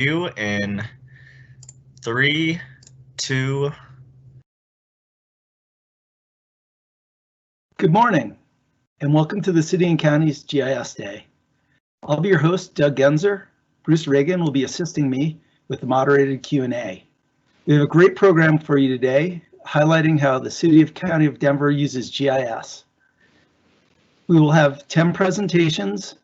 you in 3, 2. Good morning, and welcome to the City and County's GIS Day. I'll be your host, Doug Genzer. Bruce Reagan will be assisting me with the moderated Q&A. We have a great program for you today, highlighting how the City and County of Denver uses GIS. We will have 10 presentations,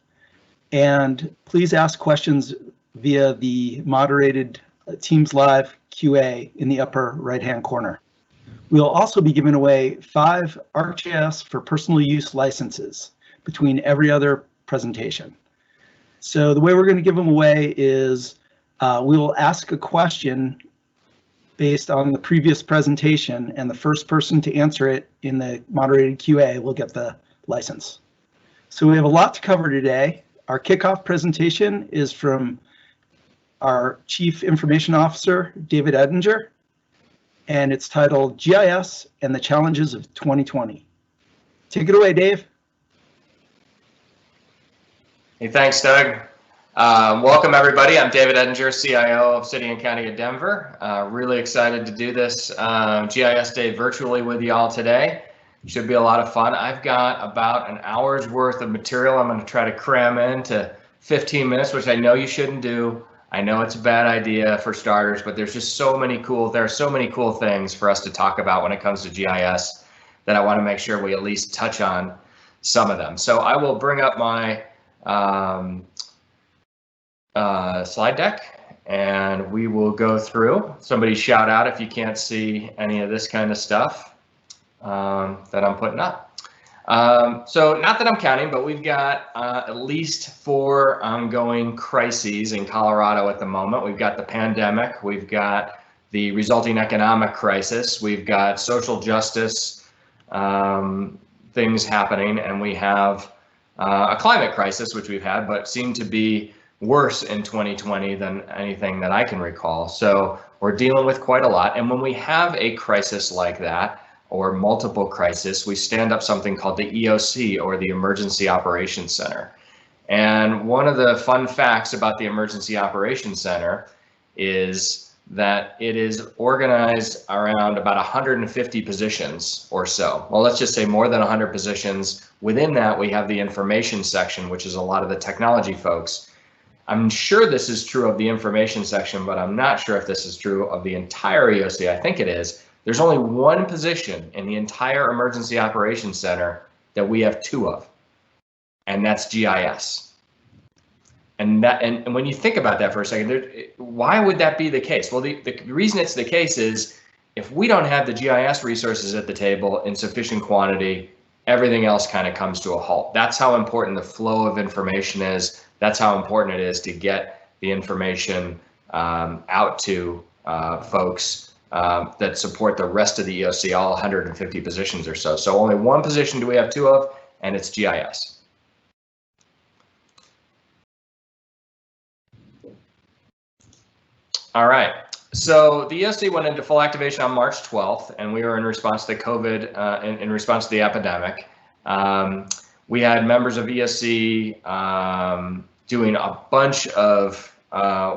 and please ask questions via the moderated Teams Live QA in the upper right-hand corner. We'll also be giving away 5 ArcGIS for personal use licenses between every other presentation. So the way we're going to give them away is we will ask a question based on the previous presentation, and the first person to answer it in the moderated QA will get the license. So we have a lot to cover today. Our kickoff presentation is from our Chief Information Officer, David Edinger, and it's titled GIS and the Challenges of 2020. Take it away, Dave. Hey, thanks, Doug. Welcome, everybody. I'm David Edinger, CIO of City and County of Denver. Really excited to do this GIS Day virtually with you all today. Should be a lot of fun. I've got about an hour's worth of material I'm going to try to cram into 15 minutes, which I know you shouldn't do. I know it's a bad idea for starters, but there are so many cool things for us to talk about when it comes to GIS that I want to make sure we at least touch on some of them. So I will bring up my slide deck and we will go through. Somebody shout out if you can't see any of this kind of stuff that I'm putting up. So not that I'm counting, but we've got at least 4 ongoing crises in Colorado at the moment. We've got the pandemic, we've got the resulting economic crisis, we've got social justice things happening, and we have a climate crisis, which we've had, but seem to be worse in 2020 than anything that I can recall. So we're dealing with quite a lot. And when we have a crisis like that, or multiple crises, we stand up something called the EOC, or the Emergency Operations Center. And one of the fun facts about the Emergency Operations Center is that it is organized around about 150 positions or so. Well, let's just say more than 100 positions. Within that, we have the information section, which is a lot of the technology folks. I'm sure this is true of the information section, but I'm not sure if this is true of the entire EOC. I think it is. There's only one position in the entire Emergency Operations Center that we have 2 of, and that's GIS. And when you think about that for a second, why would that be the case? Well, the reason it's the case is if we don't have the GIS resources at the table in sufficient quantity, everything else kind of comes to a halt. That's how important the flow of information is. That's how important it is to get the information out to folks that support the rest of the EOC, all 150 positions or so. So only one position do we have 2 of, and it's GIS. All right, so the EOC went into full activation on March 12th, and we were in response to COVID, in response to the epidemic. We had members of EOC doing a bunch of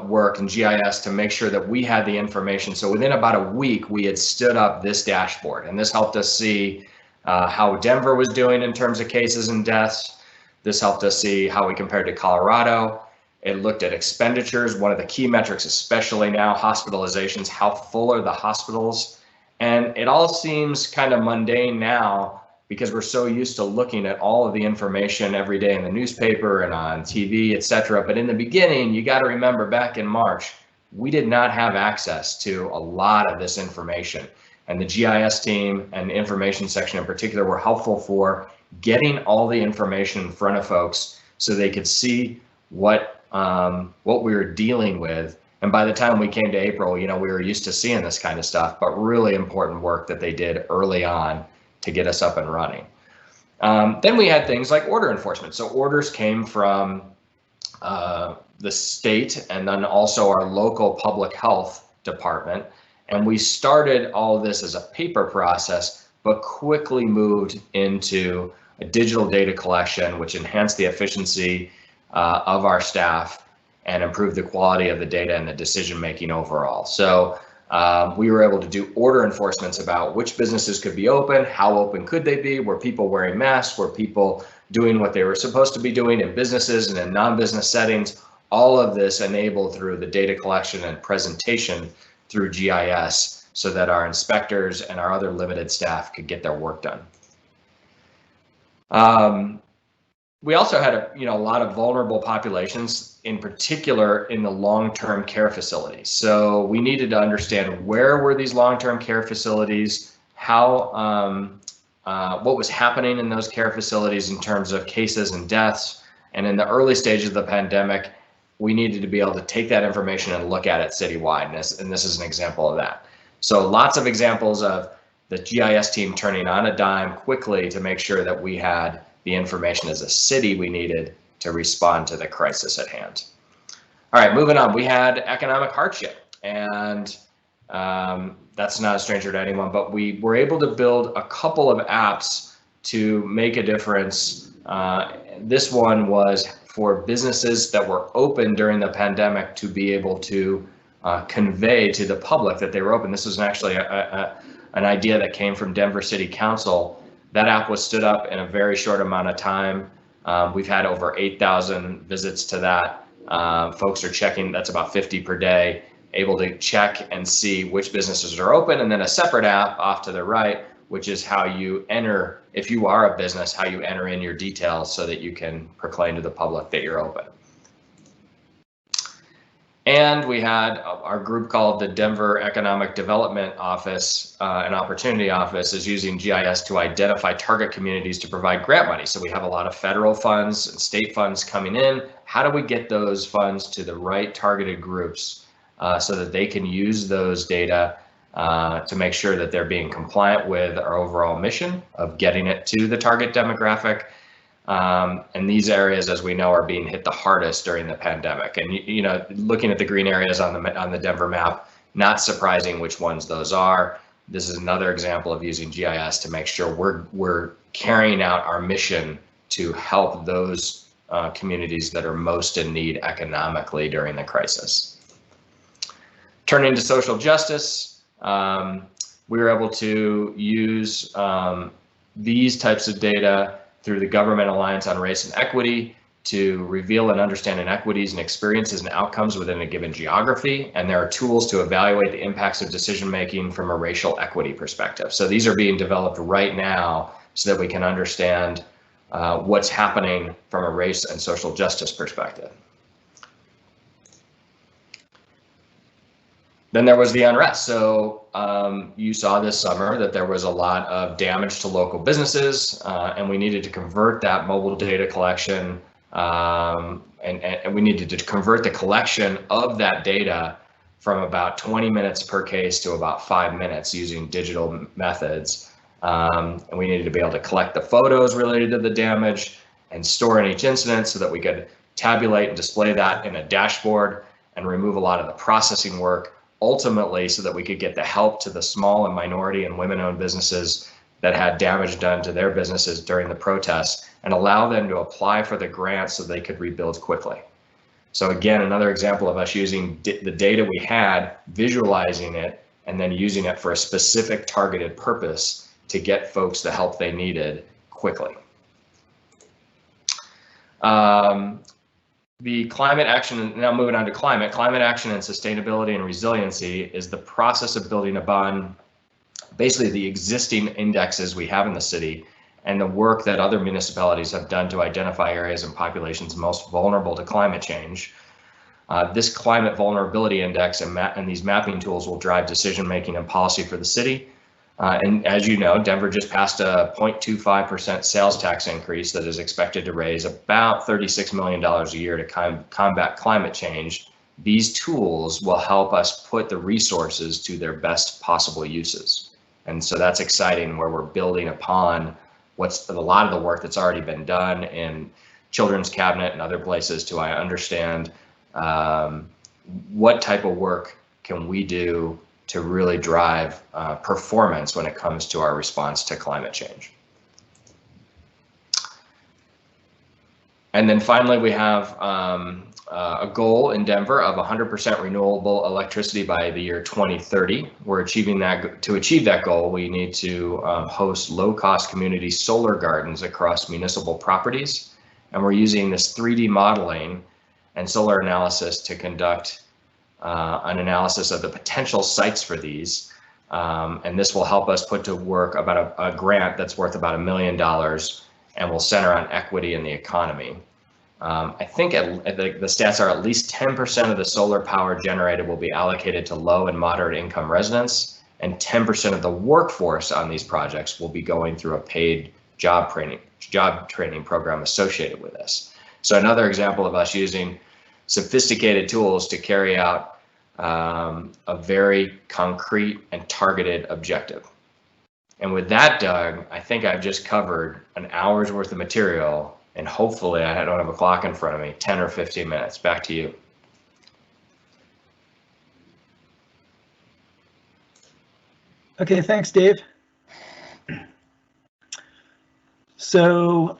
work in GIS to make sure that we had the information. So within about a week, we had stood up this dashboard, and this helped us see how Denver was doing in terms of cases and deaths. This helped us see how we compared to Colorado. It looked at expenditures, one of the key metrics, especially now, hospitalizations, how full are the hospitals? And it all seems kind of mundane now because we're so used to looking at all of the information every day in the newspaper and on TV, etc. But in the beginning, you got to remember back in March, we did not have access to a lot of this information. And the GIS team and the information section in particular were helpful for getting all the information in front of folks so they could see what we were dealing with. And by the time we came to April, we were used to seeing this kind of stuff, but really important work that they did early on to get us up and running. Then we had things like order enforcement. So orders came from the state and then also our local public health department. And we started all of this as a paper process, but quickly moved into a digital data collection, which enhanced the efficiency of our staff and improve the quality of the data and the decision making overall. So we were able to do order enforcements about which businesses could be open, how open could they be, were people wearing masks, were people doing what they were supposed to be doing in businesses and in non-business settings. All of this enabled through the data collection and presentation through GIS so that our inspectors and our other limited staff could get their work done. We also had a lot of vulnerable populations, in particular in the long-term care facilities. So we needed to understand where were these long-term care facilities, how what was happening in those care facilities in terms of cases and deaths. And in the early stages of the pandemic, we needed to be able to take that information and look at it citywide. And this is an example of that. So lots of examples of the GIS team turning on a dime quickly to make sure that we had the information as a city we needed to respond to the crisis at hand. All right, moving on. We had economic hardship, and that's not a stranger to anyone, but we were able to build a couple of apps to make a difference. This one was for businesses that were open during the pandemic to be able to convey to the public that they were open. This was actually an idea that came from Denver City Council. That app was stood up in a very short amount of time. We've had over 8,000 visits to that. Folks are checking, that's about 50 per day, able to check and see which businesses are open, and then a separate app off to the right, which is how you enter, if you are a business, how you enter in your details so that you can proclaim to the public that you're open. And we had our group called the Denver Economic Development Office and Opportunity Office is using GIS to identify target communities to provide grant money. So we have a lot of federal funds and state funds coming in. How do we get those funds to the right targeted groups so that they can use those data to make sure that they're being compliant with our overall mission of getting it to the target demographic? And these areas, as we know, are being hit the hardest during the pandemic. And looking at the green areas on the Denver map, not surprising which ones those are. This is another example of using GIS to make sure we're carrying out our mission to help those communities that are most in need economically during the crisis. Turning to social justice, we were able to use these types of data through the Government Alliance on Race and Equity to reveal and understand inequities and experiences and outcomes within a given geography. And there are tools to evaluate the impacts of decision-making from a racial equity perspective. So these are being developed right now so that we can understand what's happening from a race and social justice perspective. Then there was the unrest. So you saw this summer that there was a lot of damage to local businesses, and we needed to convert that mobile data collection, and we needed to convert the collection of that data from about 20 minutes per case to about 5 minutes using digital methods. And we needed to be able to collect the photos related to the damage and store in each incident so that we could tabulate and display that in a dashboard and remove a lot of the processing work, ultimately so that we could get the help to the small and minority and women-owned businesses that had damage done to their businesses during the protests and allow them to apply for the grants so they could rebuild quickly. So again, another example of us using the data we had, visualizing it, and then using it for a specific targeted purpose to get folks the help they needed quickly. The climate action, now moving on to climate action and sustainability and resiliency is the process of building upon basically the existing indexes we have in the city and the work that other municipalities have done to identify areas and populations most vulnerable to climate change. This climate vulnerability index and these mapping tools will drive decision making and policy for the city. And as you know, Denver just passed a 0.25% sales tax increase that is expected to raise about $36 million a year to combat climate change. These tools will help us put the resources to their best possible uses. And so that's exciting, where we're building upon what's a lot of the work that's already been done in Children's Cabinet and other places to understand what type of work can we do to really drive performance when it comes to our response to climate change. And then finally, we have a goal in Denver of 100% renewable electricity by the year 2030. We're achieving that. To achieve that goal, we need to host low-cost community solar gardens across municipal properties. And we're using this 3D modeling and solar analysis to conduct an analysis of the potential sites for these. And this will help us put to work about a grant that's worth about $1 million and will center on equity in the economy. I think the stats are at least 10% of the solar power generated will be allocated to low and moderate income residents, and 10% of the workforce on these projects will be going through a paid job training program associated with this. So another example of us using sophisticated tools to carry out a very concrete and targeted objective. And with that, Doug, I think I've just covered an hour's worth of material, and hopefully I don't have a clock in front of me, 10 or 15 minutes. Back to you. Okay, thanks, Dave. So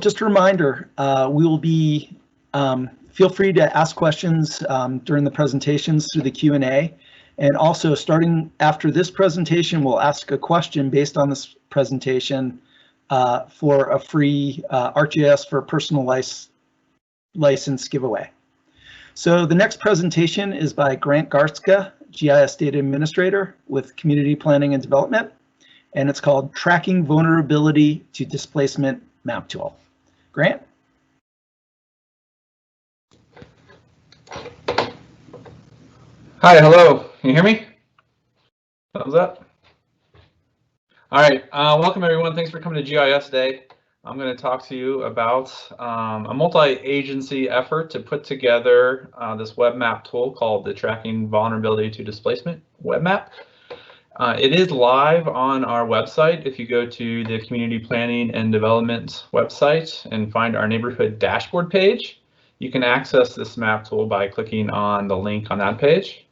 just a reminder, we will be, feel free to ask questions during the presentations through the Q&A. And also starting after this presentation, we'll ask a question based on this presentation for a free ArcGIS for personal license giveaway. So the next presentation is by Grant Garcia, GIS Data Administrator with Community Planning and Development, and it's called Tracking Vulnerability to Displacement Map Tool. Grant? Hi, hello. Can you hear me? Thumbs up. All right, welcome everyone. Thanks for coming to GIS Day. I'm going to talk to you about a multi-agency effort to put together this web map tool called the Tracking Vulnerability to Displacement web map. It is live on our website. If you go to the Community Planning and Development website and find our neighborhood dashboard page, you can access this map tool by clicking on the link on that page.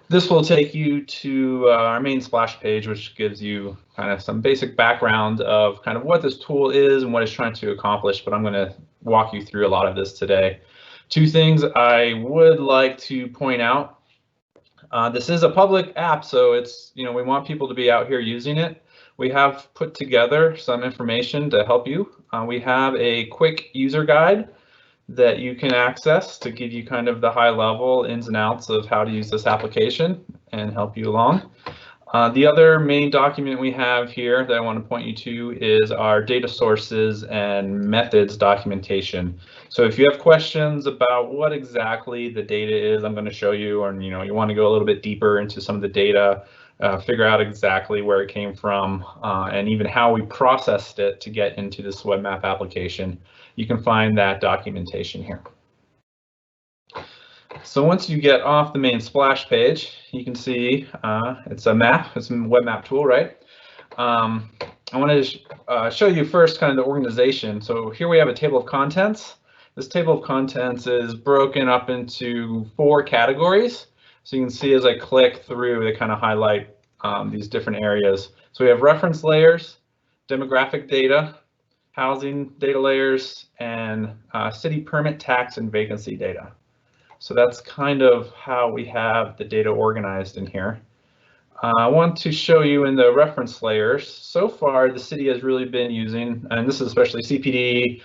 This will take you to our main splash page, which gives you kind of some basic background of kind of what this tool is and what it's trying to accomplish, but I'm going to walk you through a lot of this today. Two things I would like to point out. This is a public app, so it's, we want people to be out here using it. We have put together some information to help you. We have a quick user guide that you can access to give you kind of the high level ins and outs of how to use this application and help you along. The other main document we have here that I want to point you to is our data sources and methods documentation. So if you have questions about what exactly the data is I'm going to show you, or you want to go a little bit deeper into some of the data, figure out exactly where it came from, and even how we processed it to get into this web map application, you can find that documentation here. So once you get off the main splash page, you can see it's a map, it's a web map tool, right? I want to show you first kind of the organization. So here we have a table of contents. This table of contents is broken up into 4 categories. So you can see as I click through, they kind of highlight these different areas. So we have reference layers, demographic data, housing data layers, and city permit, tax, and vacancy data. So that's kind of how we have the data organized in here. I want to show you in the reference layers, so far the city has really been using, and this is especially CPD,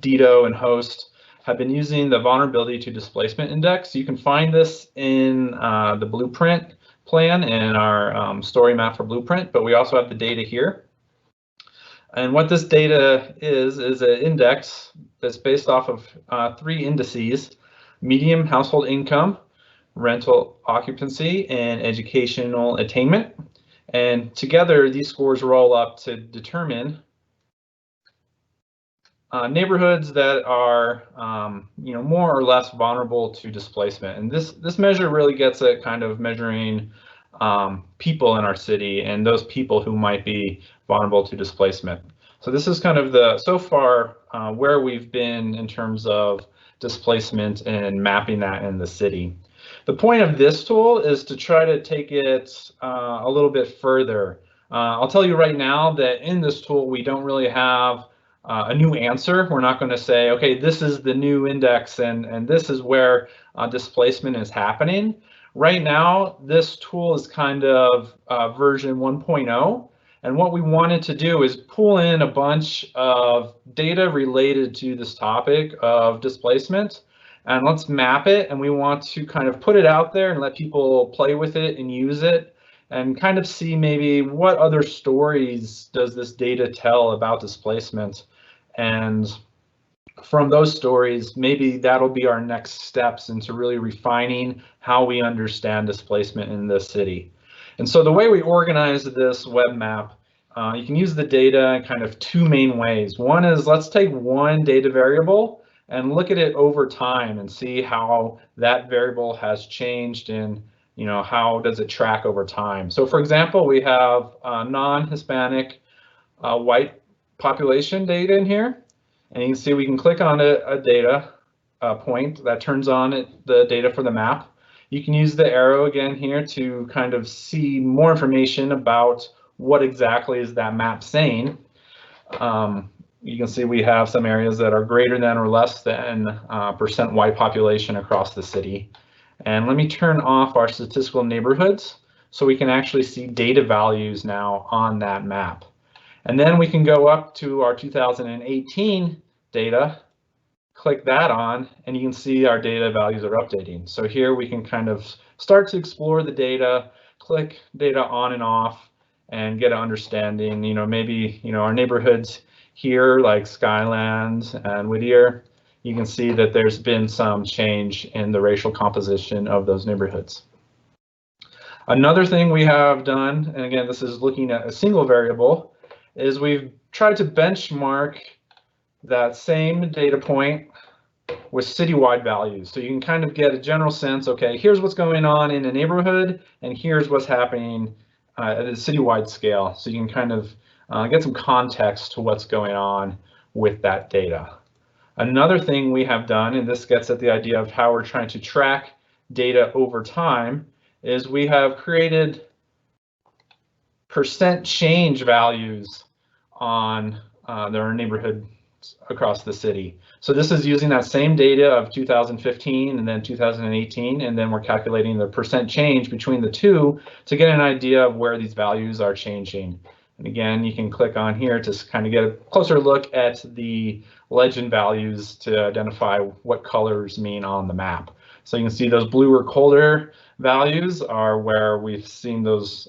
DITO, and HOST, have been using the vulnerability to displacement index. You can find this in the blueprint plan and our story map for blueprint, but we also have the data here. And what this data is an index that's based off of 3 indices: median household income, rental occupancy, and educational attainment. And together, these scores roll up to determine neighborhoods that are, more or less vulnerable to displacement. And this measure really gets at kind of measuring people in our city and those people who might be vulnerable to displacement. So this is kind of so far where we've been in terms of displacement and mapping that in the city. The point of this tool is to try to take it a little bit further. I'll tell you right now that in this tool, we don't really have a new answer. We're not going to say, okay, this is the new index and this is where displacement is happening. Right now, this tool is kind of version 1.0. And what we wanted to do is pull in a bunch of data related to this topic of displacement. And let's map it. And we want to kind of put it out there and let people play with it and use it and kind of see maybe what other stories does this data tell about displacement. And from those stories, maybe that'll be our next steps into really refining how we understand displacement in this city. And so the way we organize this web map, you can use the data in kind of two main ways. One is let's take one data variable and look at it over time and see how that variable has changed and how does it track over time. So for example, we have non-Hispanic white population data in here. And you can see we can click on a data point that turns on the data for the map. You can use the arrow again here to kind of see more information about what exactly is that map saying. You can see we have some areas that are greater than or less than percent white population across the city. And let me turn off our statistical neighborhoods so we can actually see data values now on that map. And then we can go up to our 2018 data, click that on, and you can see our data values are updating. So here we can kind of start to explore the data, click data on and off, and get an understanding. Maybe our neighborhoods here like Skylands and Whittier, you can see that there's been some change in the racial composition of those neighborhoods. Another thing we have done, and again, this is looking at a single variable, is we've tried to benchmark that same data point with citywide values. So you can kind of get a general sense, okay, here's what's going on in a neighborhood, and here's what's happening at a citywide scale. So you can kind of get some context to what's going on with that data. Another thing we have done, and this gets at the idea of how we're trying to track data over time, is we have created percent change values on their neighborhood across the city. So this is using that same data of 2015 and then 2018, and then we're calculating the percent change between the two to get an idea of where these values are changing. And again, you can click on here to kind of get a closer look at the legend values to identify what colors mean on the map. So you can see those blue or colder values are where we've seen those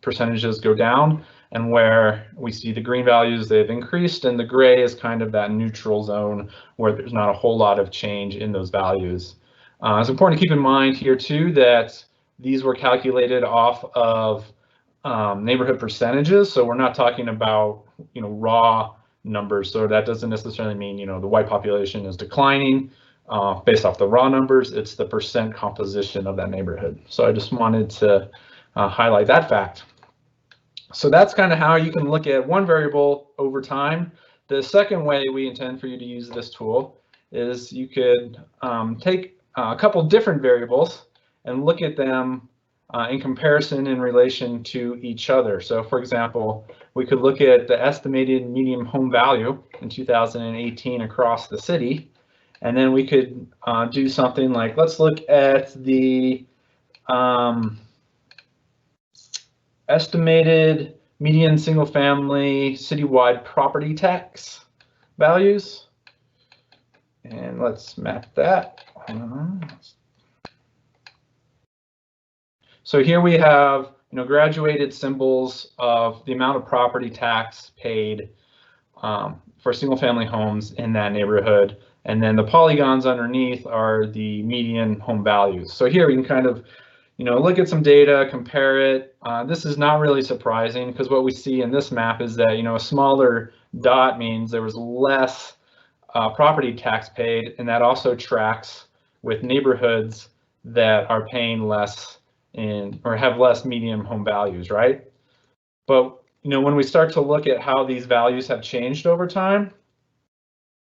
percentages go down, and where we see the green values, they've increased, and the gray is kind of that neutral zone where there's not a whole lot of change in those values. It's important to keep in mind here too that these were calculated off of neighborhood percentages, so we're not talking about raw numbers. So that doesn't necessarily mean the white population is declining based off the raw numbers. It's the percent composition of that neighborhood. So I just wanted to highlight that fact. So that's kind of how you can look at one variable over time. The second way we intend for you to use this tool is you could take a couple different variables and look at them in comparison in relation to each other. So for example, we could look at the estimated median home value in 2018 across the city, and then we could do something like, let's look at the estimated median single family citywide property tax values. And let's map that. So here we have graduated symbols of the amount of property tax paid for single family homes in that neighborhood. And then the polygons underneath are the median home values. So here we can kind of look at some data, compare it. This is not really surprising because what we see in this map is that a smaller dot means there was less property tax paid, and that also tracks with neighborhoods that are paying less or have less median home values, right? But when we start to look at how these values have changed over time,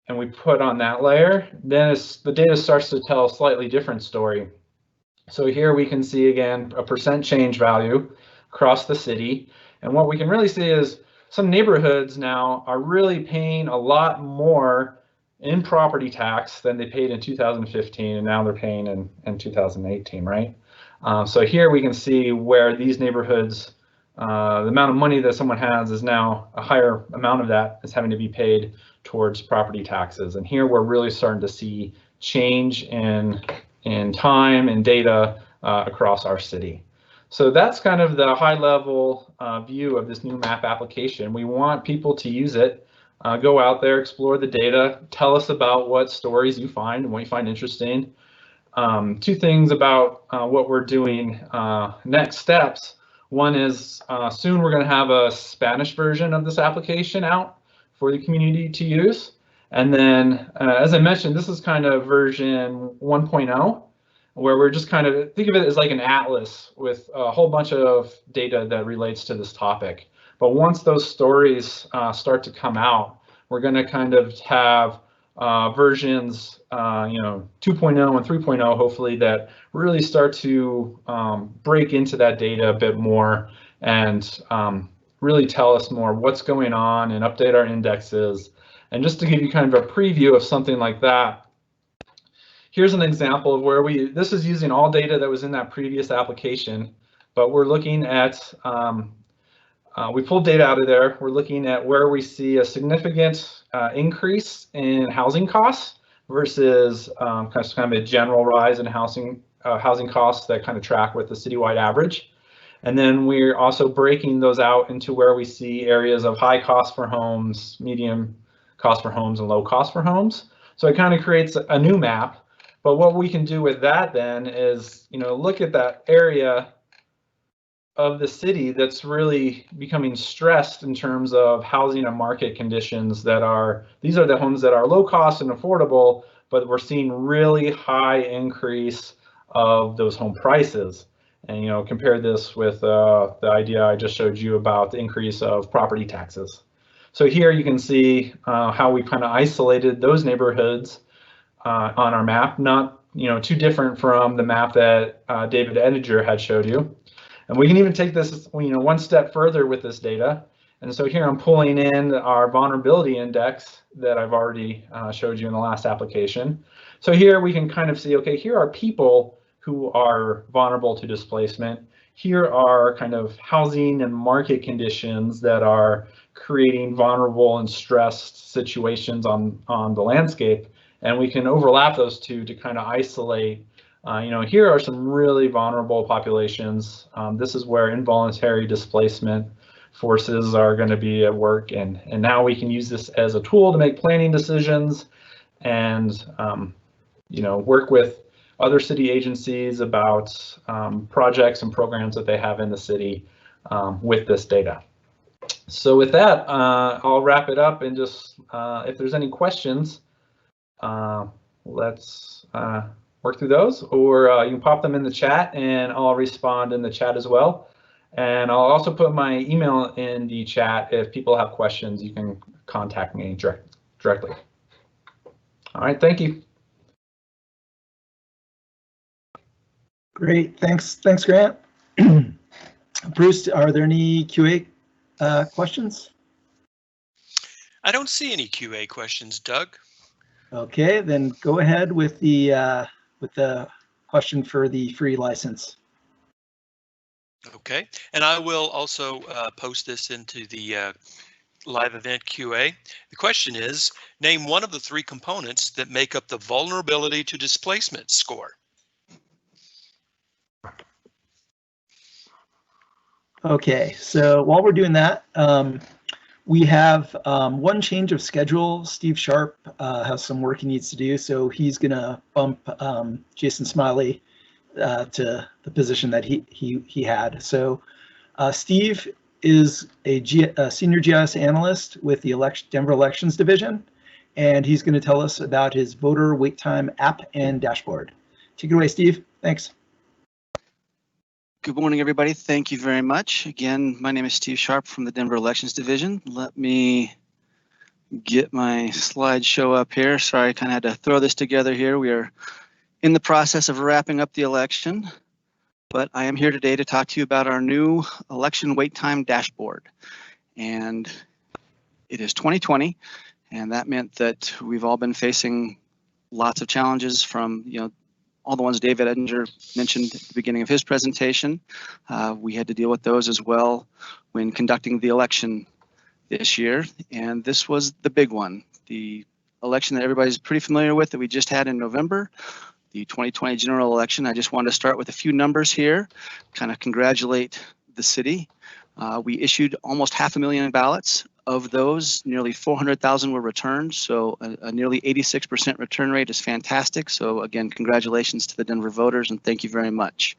and we put on that layer, then the data starts to tell a slightly different story. So here we can see again a percent change value across the city, and what we can really see is some neighborhoods now are really paying a lot more in property tax than they paid in 2015, and now they're paying in 2018, right? So here we can see where these neighborhoods, the amount of money that someone has is now a higher amount of that is having to be paid towards property taxes. And here we're really starting to see change in time and data across our city. So that's kind of the high level view of this new map application. We want people to use it, go out there, explore the data, tell us about what stories you find and what you find interesting. Two things about what we're doing next steps. One is soon we're going to have a Spanish version of this application out for the community to use. And then, as I mentioned, this is kind of version 1.0, where we're just kind of, think of it as like an atlas with a whole bunch of data that relates to this topic. But once those stories start to come out, we're going to kind of have versions, 2.0 and 3.0, hopefully, that really start to break into that data a bit more and really tell us more what's going on and update our indexes. And just to give you kind of a preview of something like that, here's an example of where this is using all data that was in that previous application, but we're looking at, we pulled data out of there. We're looking at where we see a significant increase in housing costs versus kind of a general rise in housing costs that kind of track with the citywide average. And then we're also breaking those out into where we see areas of high cost for homes, medium cost for homes, and low cost for homes. So it kind of creates a new map. But what we can do with that then is, look at that area of the city that's really becoming stressed in terms of housing and market conditions these are the homes that are low cost and affordable, but we're seeing really high increase of those home prices. And, compare this with the idea I just showed you about the increase of property taxes. So here you can see how we kind of isolated those neighborhoods on our map, not too different from the map that David Edinger had showed you. And we can even take this one step further with this data. And so here I'm pulling in our vulnerability index that I've already showed you in the last application. So here we can kind of see, okay, here are people who are vulnerable to displacement. Here are kind of housing and market conditions that are creating vulnerable and stressed situations on the landscape. And we can overlap those two to kind of isolate, here are some really vulnerable populations. This is where involuntary displacement forces are going to be at work. And now we can use this as a tool to make planning decisions and, work with other city agencies about projects and programs that they have in the city with this data. So with that, I'll wrap it up and just, if there's any questions, let's work through those, or you can pop them in the chat and I'll respond in the chat as well. And I'll also put my email in the chat. If people have questions, you can contact me directly. All right, thank you. Great, thanks Grant. Bruce, are there any QA questions? I don't see any QA questions, Doug. Okay, then go ahead with the question for the free license. Okay, and I will also post this into the live event QA. The question is, name one of the three components that make up the vulnerability to displacement score. Okay, so while we're doing that, we have one change of schedule. Steve Sharp has some work he needs to do, so he's going to bump Jason Smiley to the position that he had. So Steve is a senior GIS analyst with the Denver Elections Division, and he's going to tell us about his voter wait time app and dashboard. Take it away, Steve. Thanks. Good morning, everybody. Thank you very much. Again, my name is Steve Sharp from the Denver Elections Division. Let me get my slideshow up here. Sorry, I kind of had to throw this together here. We are in the process of wrapping up the election, but I am here today to talk to you about our new election wait time dashboard. and it is 2020, and that meant that we've all been facing lots of challenges from, all the ones David Edinger mentioned at the beginning of his presentation. We had to deal with those as well when conducting the election this year, and this was the big one. The election that everybody's pretty familiar with that we just had in November, the 2020 general election. I just wanted to start with a few numbers here, kind of congratulate the city. We issued almost 500,000 ballots. Of those, nearly 400,000 were returned, so a nearly 86% return rate is fantastic. So again, congratulations to the Denver voters, and thank you very much.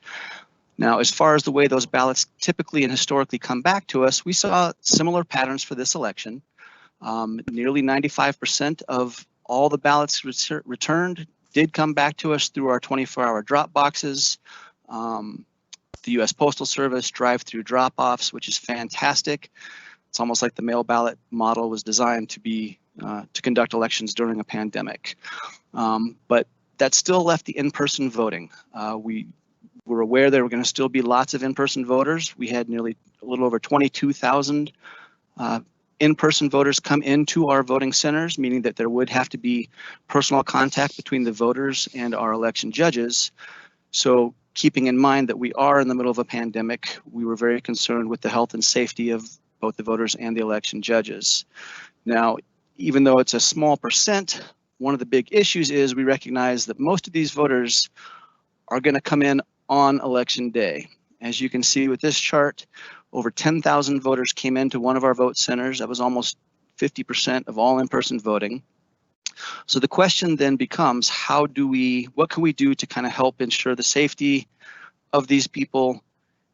Now, as far as the way those ballots typically and historically come back to us, we saw similar patterns for this election. Nearly 95% of all the ballots returned did come back to us through our 24-hour drop boxes, the U.S. Postal Service drive-through drop-offs, which is fantastic. It's almost like the mail ballot model was designed to be to conduct elections during a pandemic. But that still left the in-person voting. We were aware there were going to still be lots of in-person voters. We had nearly a little over 22,000 in-person voters come into our voting centers, meaning that there would have to be personal contact between the voters and our election judges. So keeping in mind that we are in the middle of a pandemic, we were very concerned with the health and safety of both the voters and the election judges. Now, even though it's a small percent, one of the big issues is we recognize that most of these voters are going to come in on election day. As you can see with this chart, over 10,000 voters came into one of our vote centers. That was almost 50% of all in-person voting. So the question then becomes, what can we do to kind of help ensure the safety of these people?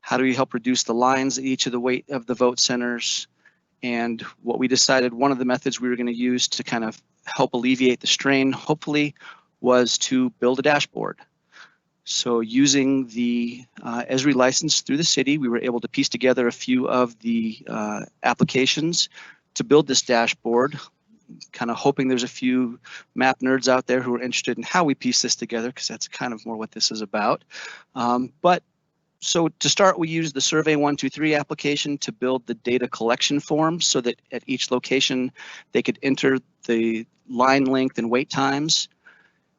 How do we help reduce the lines at each of the vote centers? And what we decided, one of the methods we were going to use to kind of help alleviate the strain, hopefully, was to build a dashboard. So using the Esri license through the city, we were able to piece together a few of the applications to build this dashboard, kind of hoping there's a few map nerds out there who are interested in how we piece this together, because that's kind of more what this is about. So to start, we used the Survey 123 application to build the data collection form so that at each location they could enter the line length and wait times.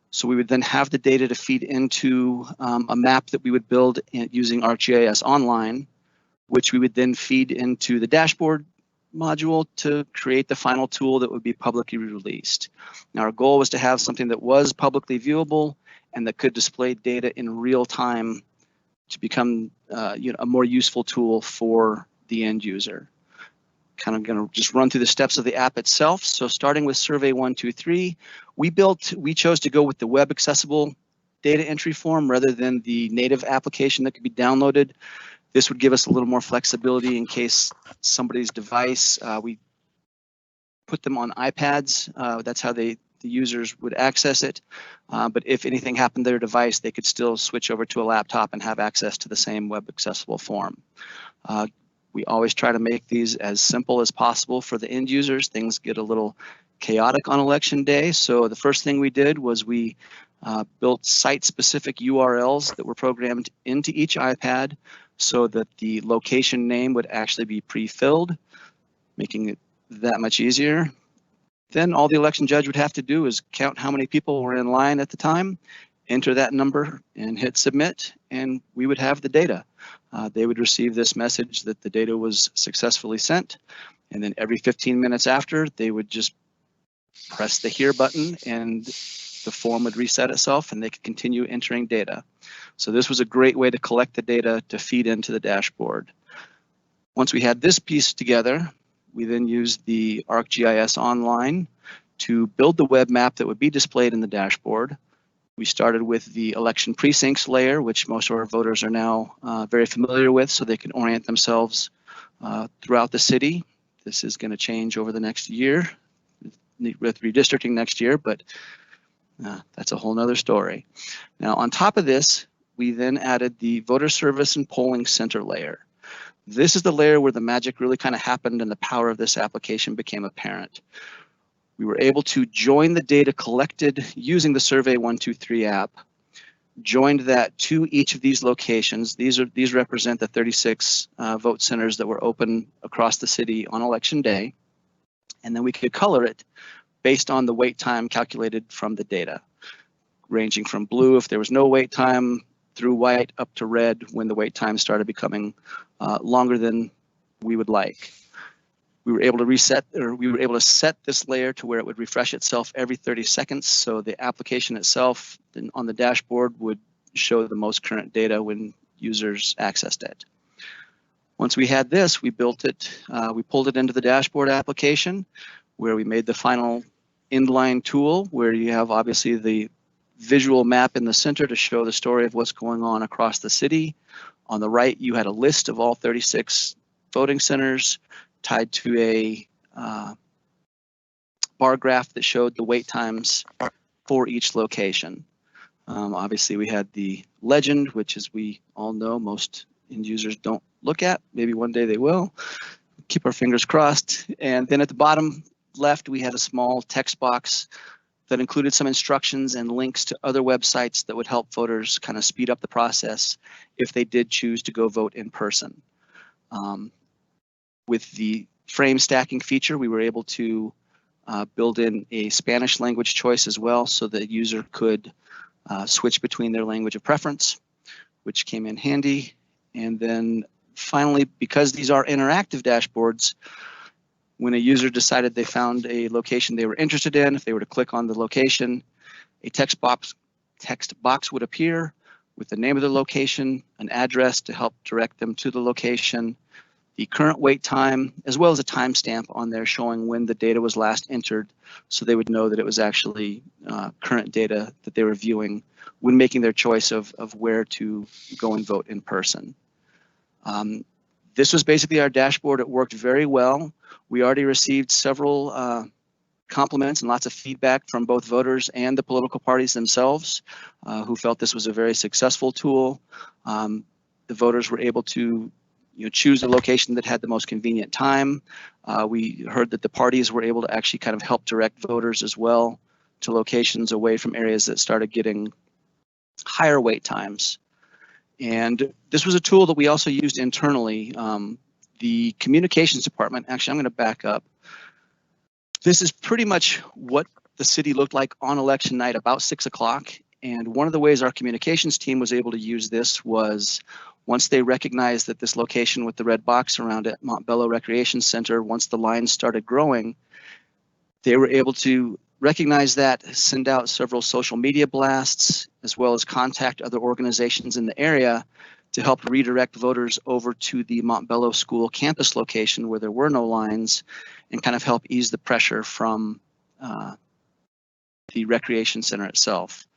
So we would then have the data to feed into a map that we would build using ArcGIS Online, which we would then feed into the dashboard module to create the final tool that would be publicly released. Now, our goal was to have something that was publicly viewable and that could display data in real time to become a more useful tool for the end user. Kind of going to just run through the steps of the app itself. So starting with Survey 123, we chose to go with the web accessible data entry form rather than the native application that could be downloaded. This would give us a little more flexibility in case somebody's device, we put them on iPads. That's how the users would access it. But if anything happened to their device, they could still switch over to a laptop and have access to the same web accessible form. We always try to make these as simple as possible for the end users. Things get a little chaotic on election day. So the first thing we did was we built site-specific URLs that were programmed into each iPad so that the location name would actually be pre-filled, making it that much easier. Then all the election judge would have to do is count how many people were in line at the time, enter that number and hit submit, and we would have the data. They would receive this message that the data was successfully sent, and then every 15 minutes after, they would just press the here button and the form would reset itself and they could continue entering data. So this was a great way to collect the data to feed into the dashboard. Once we had this piece together, we then used the ArcGIS Online to build the web map that would be displayed in the dashboard. We started with the election precincts layer, which most of our voters are now very familiar with, so they can orient themselves throughout the city. This is going to change over the next year with redistricting next year, but that's a whole nother story. Now, on top of this, we then added the voter service and polling center layer. This is the layer where the magic really kind of happened and the power of this application became apparent. We were able to join the data collected using the Survey 123 app joined that to each of these locations. These represent the 36 vote centers that were open across the city on election day. And then we could color it based on the wait time calculated from the data, ranging from blue if there was no wait time, through white up to red when the wait time started becoming longer than we would like. We were able to set this layer to where it would refresh itself every 30 seconds. So the application itself on the dashboard would show the most current data when users accessed it. Once we had this, we built it, we pulled it into the dashboard application where we made the final inline tool where you have obviously the visual map in the center to show the story of what's going on across the city. On the right, you had a list of all 36 voting centers tied to a bar graph that showed the wait times for each location. Obviously, we had the legend, which, as we all know, most end users don't look at. Maybe one day they will. Keep our fingers crossed. And then at the bottom left, we had a small text box that included some instructions and links to other websites that would help voters kind of speed up the process if they did choose to go vote in person. With the frame stacking feature, we were able to build in a Spanish language choice as well, so the user could switch between their language of preference, which came in handy. And then finally, because these are interactive dashboards, when a user decided they found a location they were interested in, if they were to click on the location, a text box would appear with the name of the location, an address to help direct them to the location, the current wait time, as well as a timestamp on there showing when the data was last entered, so they would know that it was actually current data that they were viewing when making their choice of where to go and vote in person. This was basically our dashboard. It worked very well. We already received several compliments and lots of feedback from both voters and the political parties themselves, who felt this was a very successful tool. The voters were able to choose the location that had the most convenient time. We heard that the parties were able to actually kind of help direct voters as well to locations away from areas that started getting higher wait times. And this was a tool that we also used internally. The communications department, actually, I'm going to back up. This is pretty much what the city looked like on election night, about 6 o'clock. And one of the ways our communications team was able to use this was once they recognized that this location with the red box around it, Montbello Recreation Center, once the lines started growing, they were able to recognize that, send out several social media blasts, as well as contact other organizations in the area to help redirect voters over to the Montbello School campus location where there were no lines and kind of help ease the pressure from the recreation center itself.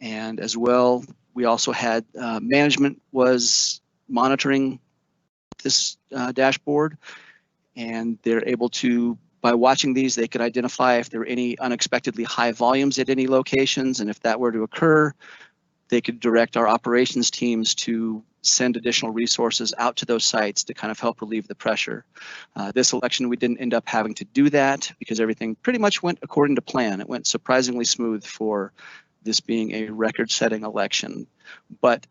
And as well, we also had management was monitoring this dashboard, and they're able to, by watching these, they could identify if there were any unexpectedly high volumes at any locations, and if that were to occur, they could direct our operations teams to send additional resources out to those sites to kind of help relieve the pressure. This election, we didn't end up having to do that because everything pretty much went according to plan. It went surprisingly smooth for this being a record-setting election. But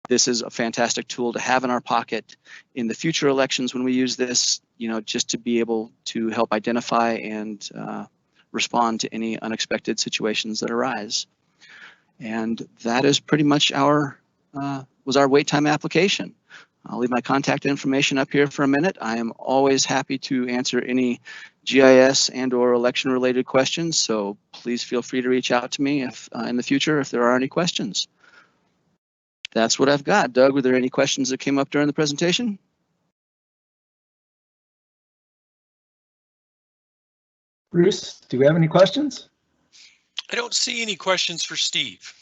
this is a fantastic tool to have in our pocket in the future elections when we use this, just to be able to help identify and respond to any unexpected situations that arise. And that is pretty much was our wait time application. I'll leave my contact information up here for a minute. I am always happy to answer any GIS and/or election-related questions, so please feel free to reach out to me if in the future if there are any questions. That's what I've got. Doug, were there any questions that came up during the presentation? Bruce, do we have any questions? I don't see any questions for Steve.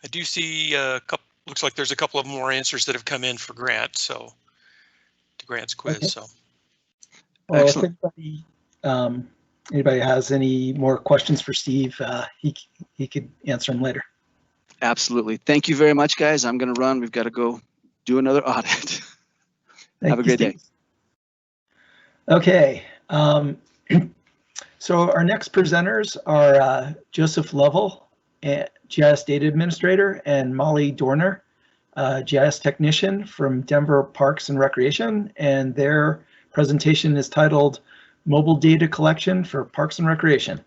I do see a couple, looks like there's a couple of more answers that have come in for Grant, to Grant's quiz. Okay. So, well, excellent. If anybody has any more questions for Steve, he could answer them later. Absolutely. Thank you very much, guys. I'm going to run. We've got to go do another audit. Have a great day. Okay. So our next presenters are Joseph Lovell GIS Data Administrator, and Molly Dorner, GIS Technician from Denver Parks and Recreation, and their presentation is titled Mobile Data Collection for Parks and Recreation.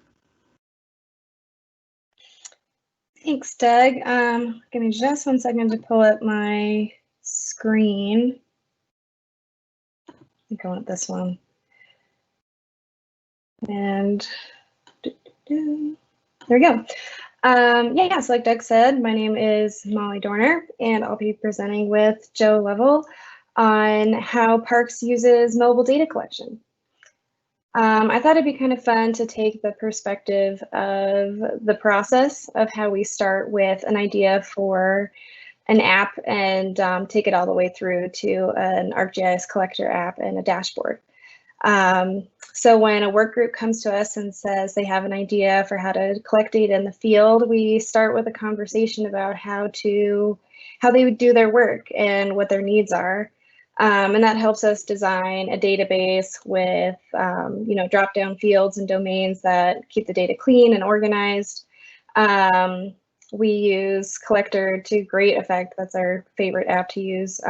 Thanks, Doug. Give me just 1 second to pull up my screen. I'm going with this one. And there we go. Yeah, so like Doug said, my name is Molly Dorner, and I'll be presenting with Joe Lovell on how Parks uses mobile data collection. I thought it'd be kind of fun to take the perspective of the process of how we start with an idea for an app and take it all the way through to an ArcGIS collector app and a dashboard. So when a work group comes to us and says they have an idea for how to collect data in the field, we start with a conversation about how they would do their work and what their needs are. And that helps us design a database with, drop-down fields and domains that keep the data clean and organized. We use Collector to great effect. That's our favorite app to use.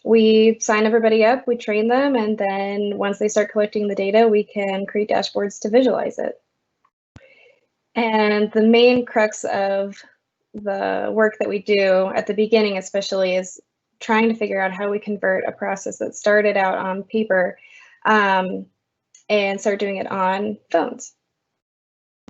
We sign everybody up, we train them, and then once they start collecting the data, we can create dashboards to visualize it. And the main crux of the work that we do at the beginning especially is trying to figure out how we convert a process that started out on paper and start doing it on phones.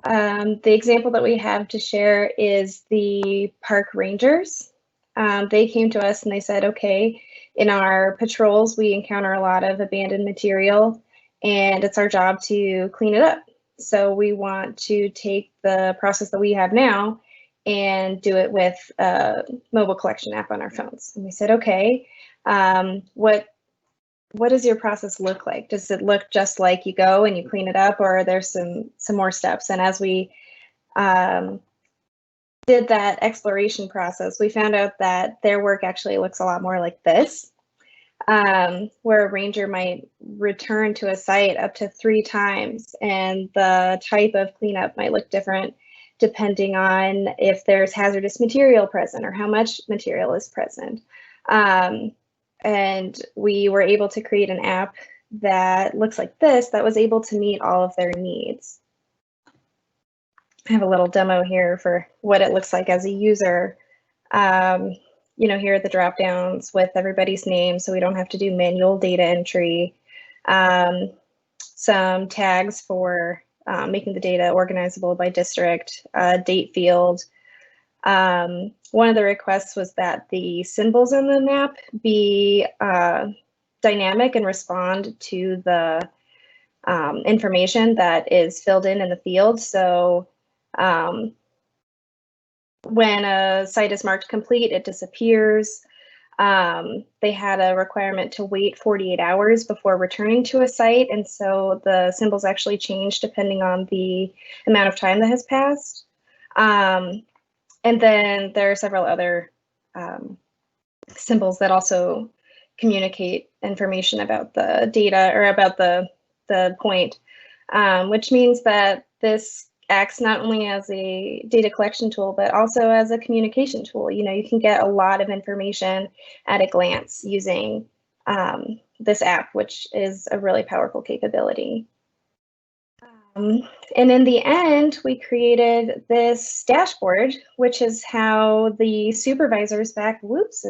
The example that we have to share is the park rangers. They came to us and they said, okay, in our patrols, we encounter a lot of abandoned material and it's our job to clean it up. So we want to take the process that we have now and do it with a mobile collection app on our phones. And we said, okay, what does your process look like? Does it look just like you go and you clean it up, or are there some more steps? And as we did that exploration process, we found out that their work actually looks a lot more like this, where a ranger might return to a site up to 3 times, and the type of cleanup might look different depending on if there's hazardous material present or how much material is present. And we were able to create an app that looks like this that was able to meet all of their needs. I have a little demo here for what it looks like as a user. Here are the drop downs with everybody's name, so we don't have to do manual data entry. Some tags for making the data organizable by district, date field. One of the requests was that the symbols in the map be dynamic and respond to the information that is filled in the field. So when a site is marked complete, it disappears. They had a requirement to wait 48 hours before returning to a site, and so the symbols actually change depending on the amount of time that has passed. And then there are several other symbols that also communicate information about the data or about the point, which means that this acts not only as a data collection tool, but also as a communication tool. You can get a lot of information at a glance using this app, which is a really powerful capability. And in the end, we created this dashboard, which is how the supervisors back,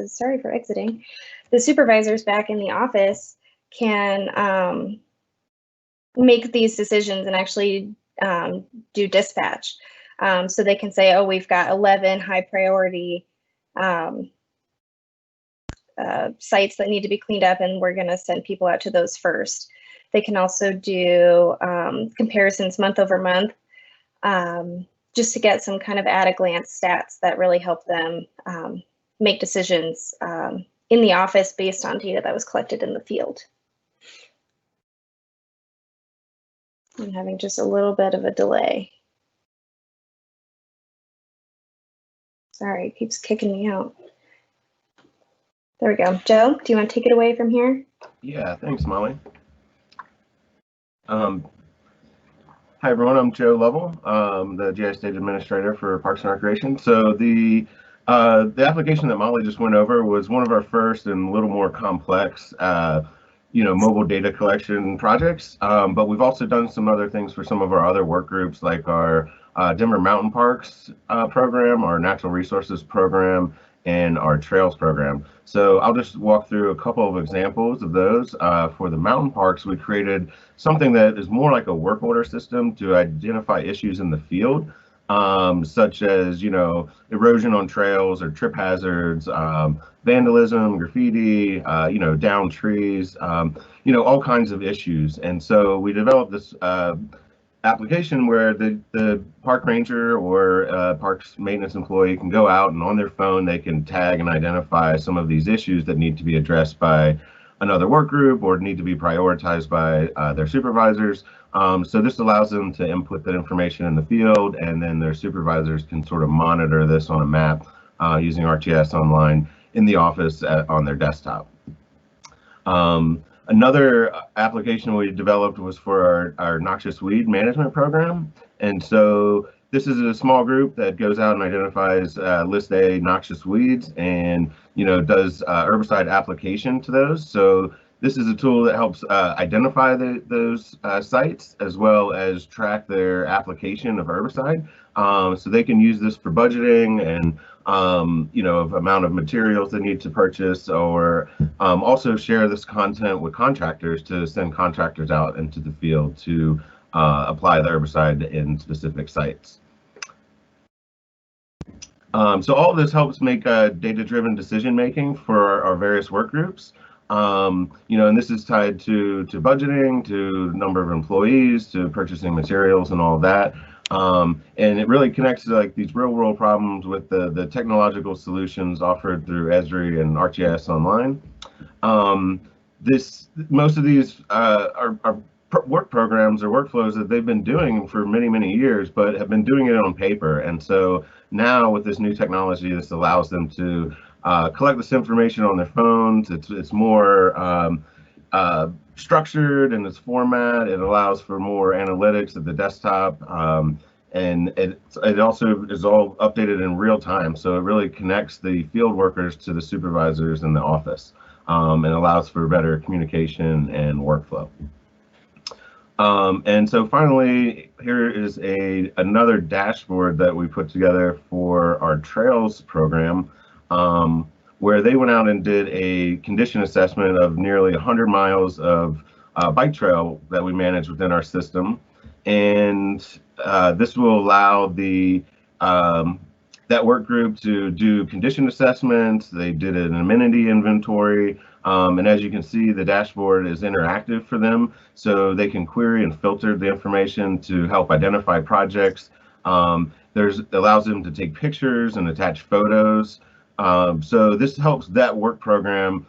sorry for exiting, the supervisors back in the office can make these decisions and actually do dispatch. So they can say, oh, we've got 11 high priority sites that need to be cleaned up, and we're going to send people out to those first. They can also do comparisons month over month, just to get some kind of at-a-glance stats that really help them make decisions in the office based on data that was collected in the field. I'm having just a little bit of a delay. Sorry, it keeps kicking me out. There we go. Joe, do you want to take it away from here? Yeah, thanks, Molly. Hi everyone, I'm Joe Lovell, the GIS Data Administrator for Parks and Recreation. So the application that Molly just went over was one of our first and a little more complex, mobile data collection projects. But we've also done some other things for some of our other work groups, like our Denver Mountain Parks program, our Natural Resources program, and our Trails program. So I'll just walk through a couple of examples of those. For the mountain parks, we created something that is more like a work order system to identify issues in the field, such as, erosion on trails or trip hazards, vandalism, graffiti, downed trees, all kinds of issues. And so we developed this application where the park ranger or parks maintenance employee can go out and on their phone they can tag and identify some of these issues that need to be addressed by another work group or need to be prioritized by their supervisors. So this allows them to input that information in the field, and then their supervisors can sort of monitor this on a map using ArcGIS Online in the office on their desktop. Another application we developed was for our noxious weed management program. And so this is a small group that goes out and identifies list A noxious weeds and, does herbicide application to those. So this is a tool that helps identify those sites as well as track their application of herbicide. So they can use this for budgeting and of amount of materials they need to purchase, or also share this content with contractors to send contractors out into the field to apply the herbicide in specific sites. So all of this helps make data-driven decision-making for our various work groups. And this is tied to budgeting, to number of employees, to purchasing materials and all of that. And it really connects to like these real world problems with the technological solutions offered through Esri and ArcGIS Online. Most of these are work programs or workflows that they've been doing for many, many years, but have been doing it on paper. And so now with this new technology, this allows them to collect this information on their phones. It's more structured in its format. It allows for more analytics at the desktop, and it also is all updated in real time. So it really connects the field workers to the supervisors in the office, and allows for better communication and workflow. And so finally, here is another dashboard that we put together for our Trails program, where they went out and did a condition assessment of nearly 100 miles of bike trail that we manage within our system. And this will allow that work group to do condition assessments. They did an amenity inventory. And as you can see, the dashboard is interactive for them, so they can query and filter the information to help identify projects. Allows them to take pictures and attach photos. So this helps that work program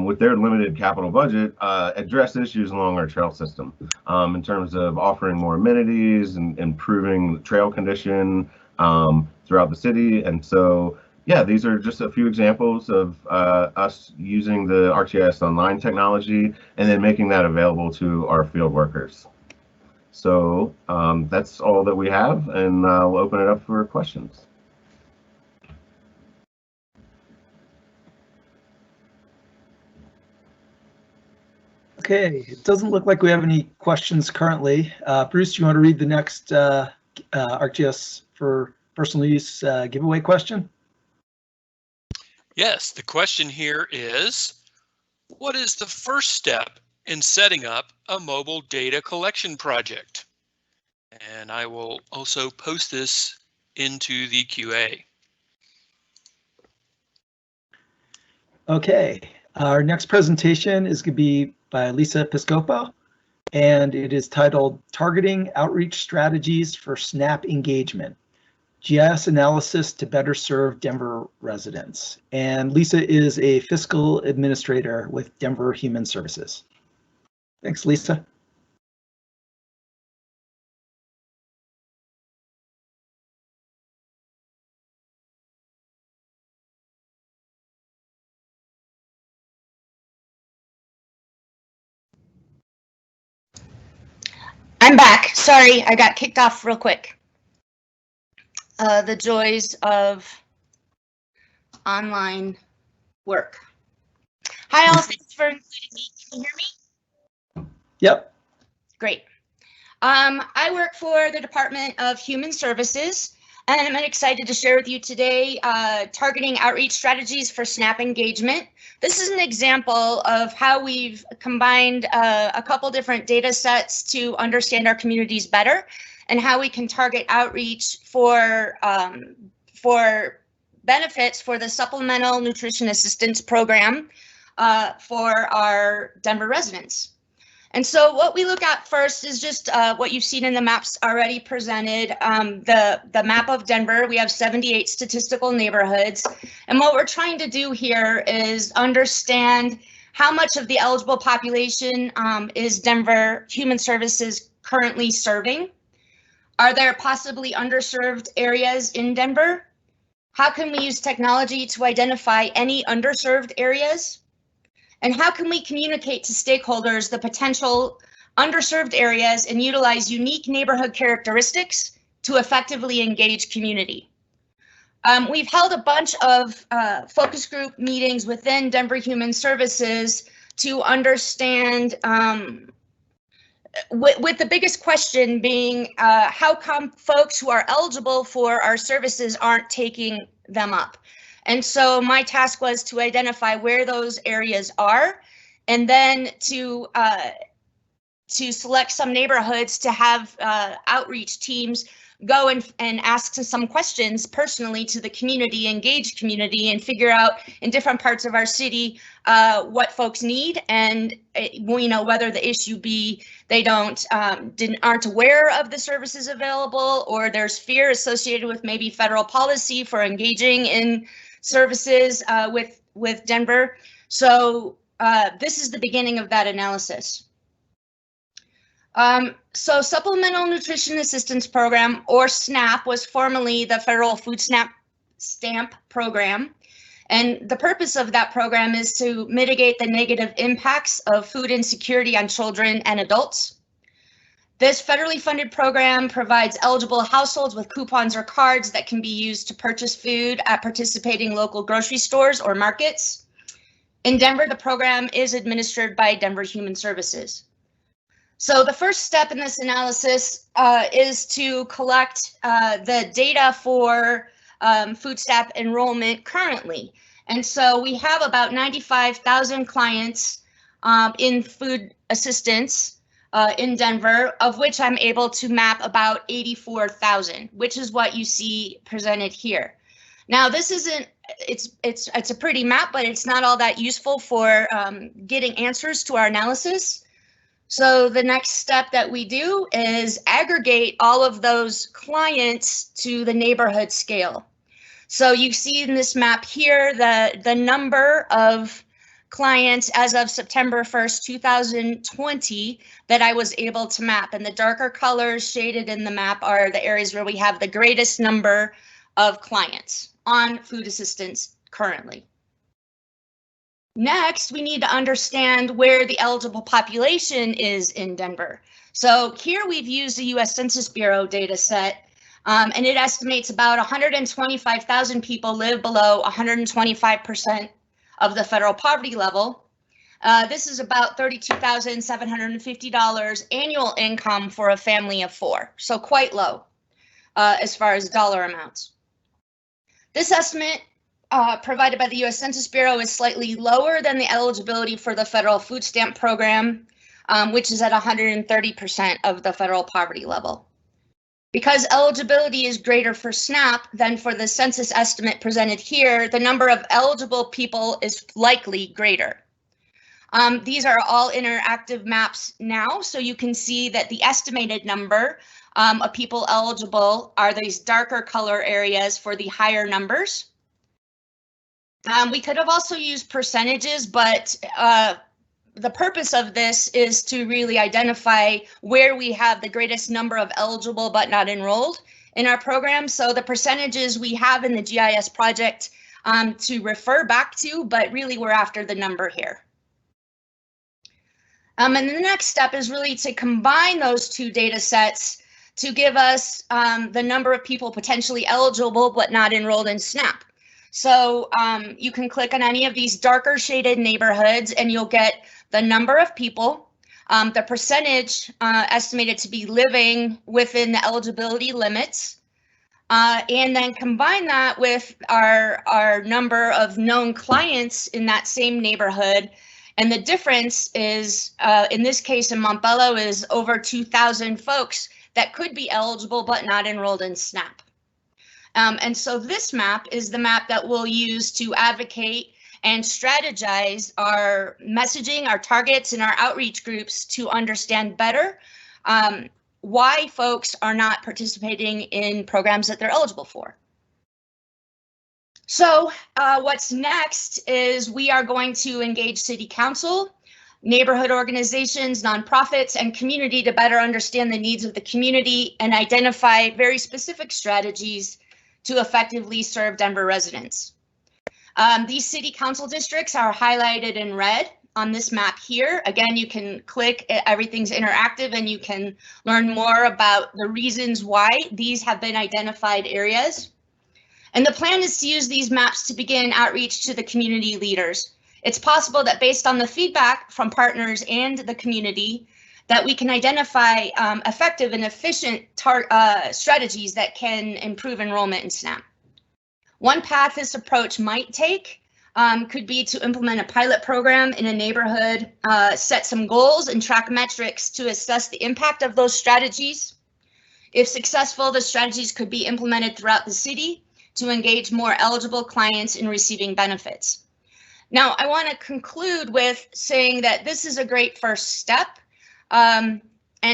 with their limited capital budget address issues along our trail system in terms of offering more amenities and improving trail condition throughout the city. And so, yeah, these are just a few examples of us using the ArcGIS Online technology and then making that available to our field workers. So that's all that we have, and we'll open it up for questions. Okay, it doesn't look like we have any questions currently. Bruce, do you want to read the next ArcGIS for personal use giveaway question? Yes, the question here is, what is the first step in setting up a mobile data collection project? And I will also post this into the QA. Okay, our next presentation is going to be by Lisa Piscopo, and it is titled Targeting Outreach Strategies for SNAP Engagement, GIS Analysis to Better Serve Denver Residents. And Lisa is a fiscal administrator with Denver Human Services. Thanks, Lisa. I'm back. Sorry, I got kicked off real quick. The joys of online work. Hi all, thanks for including me. Can you hear me? Yep. Great. I work for the Department of Human Services, and I'm excited to share with you today targeting outreach strategies for SNAP engagement. This is an example of how we've combined a couple different data sets to understand our communities better and how we can target outreach for benefits for the Supplemental Nutrition Assistance Program for our Denver residents. And so what we look at first is just what you've seen in the maps already presented, the map of Denver. We have 78 statistical neighborhoods. And what we're trying to do here is understand how much of the eligible population is Denver Human Services currently serving. Are there possibly underserved areas in Denver? How can we use technology to identify any underserved areas? And how can we communicate to stakeholders the potential underserved areas and utilize unique neighborhood characteristics to effectively engage community? We've held a bunch of focus group meetings within Denver Human Services to understand, with the biggest question being, how come folks who are eligible for our services aren't taking them up? And so my task was to identify where those areas are, and then to select some neighborhoods to have outreach teams go and ask some questions personally to the community, engage community, and figure out in different parts of our city what folks need, and whether the issue be they aren't aware of the services available, or there's fear associated with maybe federal policy for engaging in services with Denver. So this is the beginning of that analysis. So Supplemental Nutrition Assistance Program, or SNAP, was formerly the Federal Food Stamp Program. And the purpose of that program is to mitigate the negative impacts of food insecurity on children and adults. This federally funded program provides eligible households with coupons or cards that can be used to purchase food at participating local grocery stores or markets. In Denver, the program is administered by Denver Human Services. So the first step in this analysis is to collect the data for food stamp enrollment currently. And so we have about 95,000 clients in food assistance in Denver, of which I'm able to map about 84,000, which is what you see presented here. Now, this isn't, it's a pretty map, but it's not all that useful for getting answers to our analysis. So the next step that we do is aggregate all of those clients to the neighborhood scale. So you see in this map here, the number of clients as of September 1st, 2020 that I was able to map, and the darker colors shaded in the map are the areas where we have the greatest number of clients on food assistance currently. Next, we need to understand where the eligible population is in Denver. So here we've used the U.S. Census Bureau data set, and it estimates about 125,000 people live below 125% of the federal poverty level. This is about $32,750 annual income for a family of 4, so quite low as far as dollar amounts. This estimate provided by the U.S. Census Bureau is slightly lower than the eligibility for the federal food stamp program, which is at 130% of the federal poverty level. Because eligibility is greater for SNAP than for the census estimate presented here, the number of eligible people is likely greater. These are all interactive maps now, so you can see that the estimated number of people eligible are these darker color areas for the higher numbers. We could have also used percentages, but the purpose of this is to really identify where we have the greatest number of eligible but not enrolled in our program. So the percentages we have in the GIS project to refer back to, but really we're after the number here. And the next step is really to combine those two data sets to give us the number of people potentially eligible but not enrolled in SNAP. So you can click on any of these darker shaded neighborhoods and you'll get the number of people, the percentage estimated to be living within the eligibility limits, and then combine that with our number of known clients in that same neighborhood. And the difference is, in this case in Montbello, is over 2,000 folks that could be eligible but not enrolled in SNAP. And so this map is the map that we'll use to advocate and strategize our messaging, our targets, and our outreach groups to understand better why folks are not participating in programs that they're eligible for. So what's next is we are going to engage City Council, neighborhood organizations, nonprofits, and community to better understand the needs of the community and identify very specific strategies to effectively serve Denver residents. These city council districts are highlighted in red on this map here. Again, you can click, everything's interactive, and you can learn more about the reasons why these have been identified areas. And the plan is to use these maps to begin outreach to the community leaders. It's possible that based on the feedback from partners and the community, that we can identify effective and efficient strategies that can improve enrollment in SNAP. One path this approach might take could be to implement a pilot program in a neighborhood, set some goals and track metrics to assess the impact of those strategies. If successful, the strategies could be implemented throughout the city to engage more eligible clients in receiving benefits. Now, I want to conclude with saying that this is a great first step, and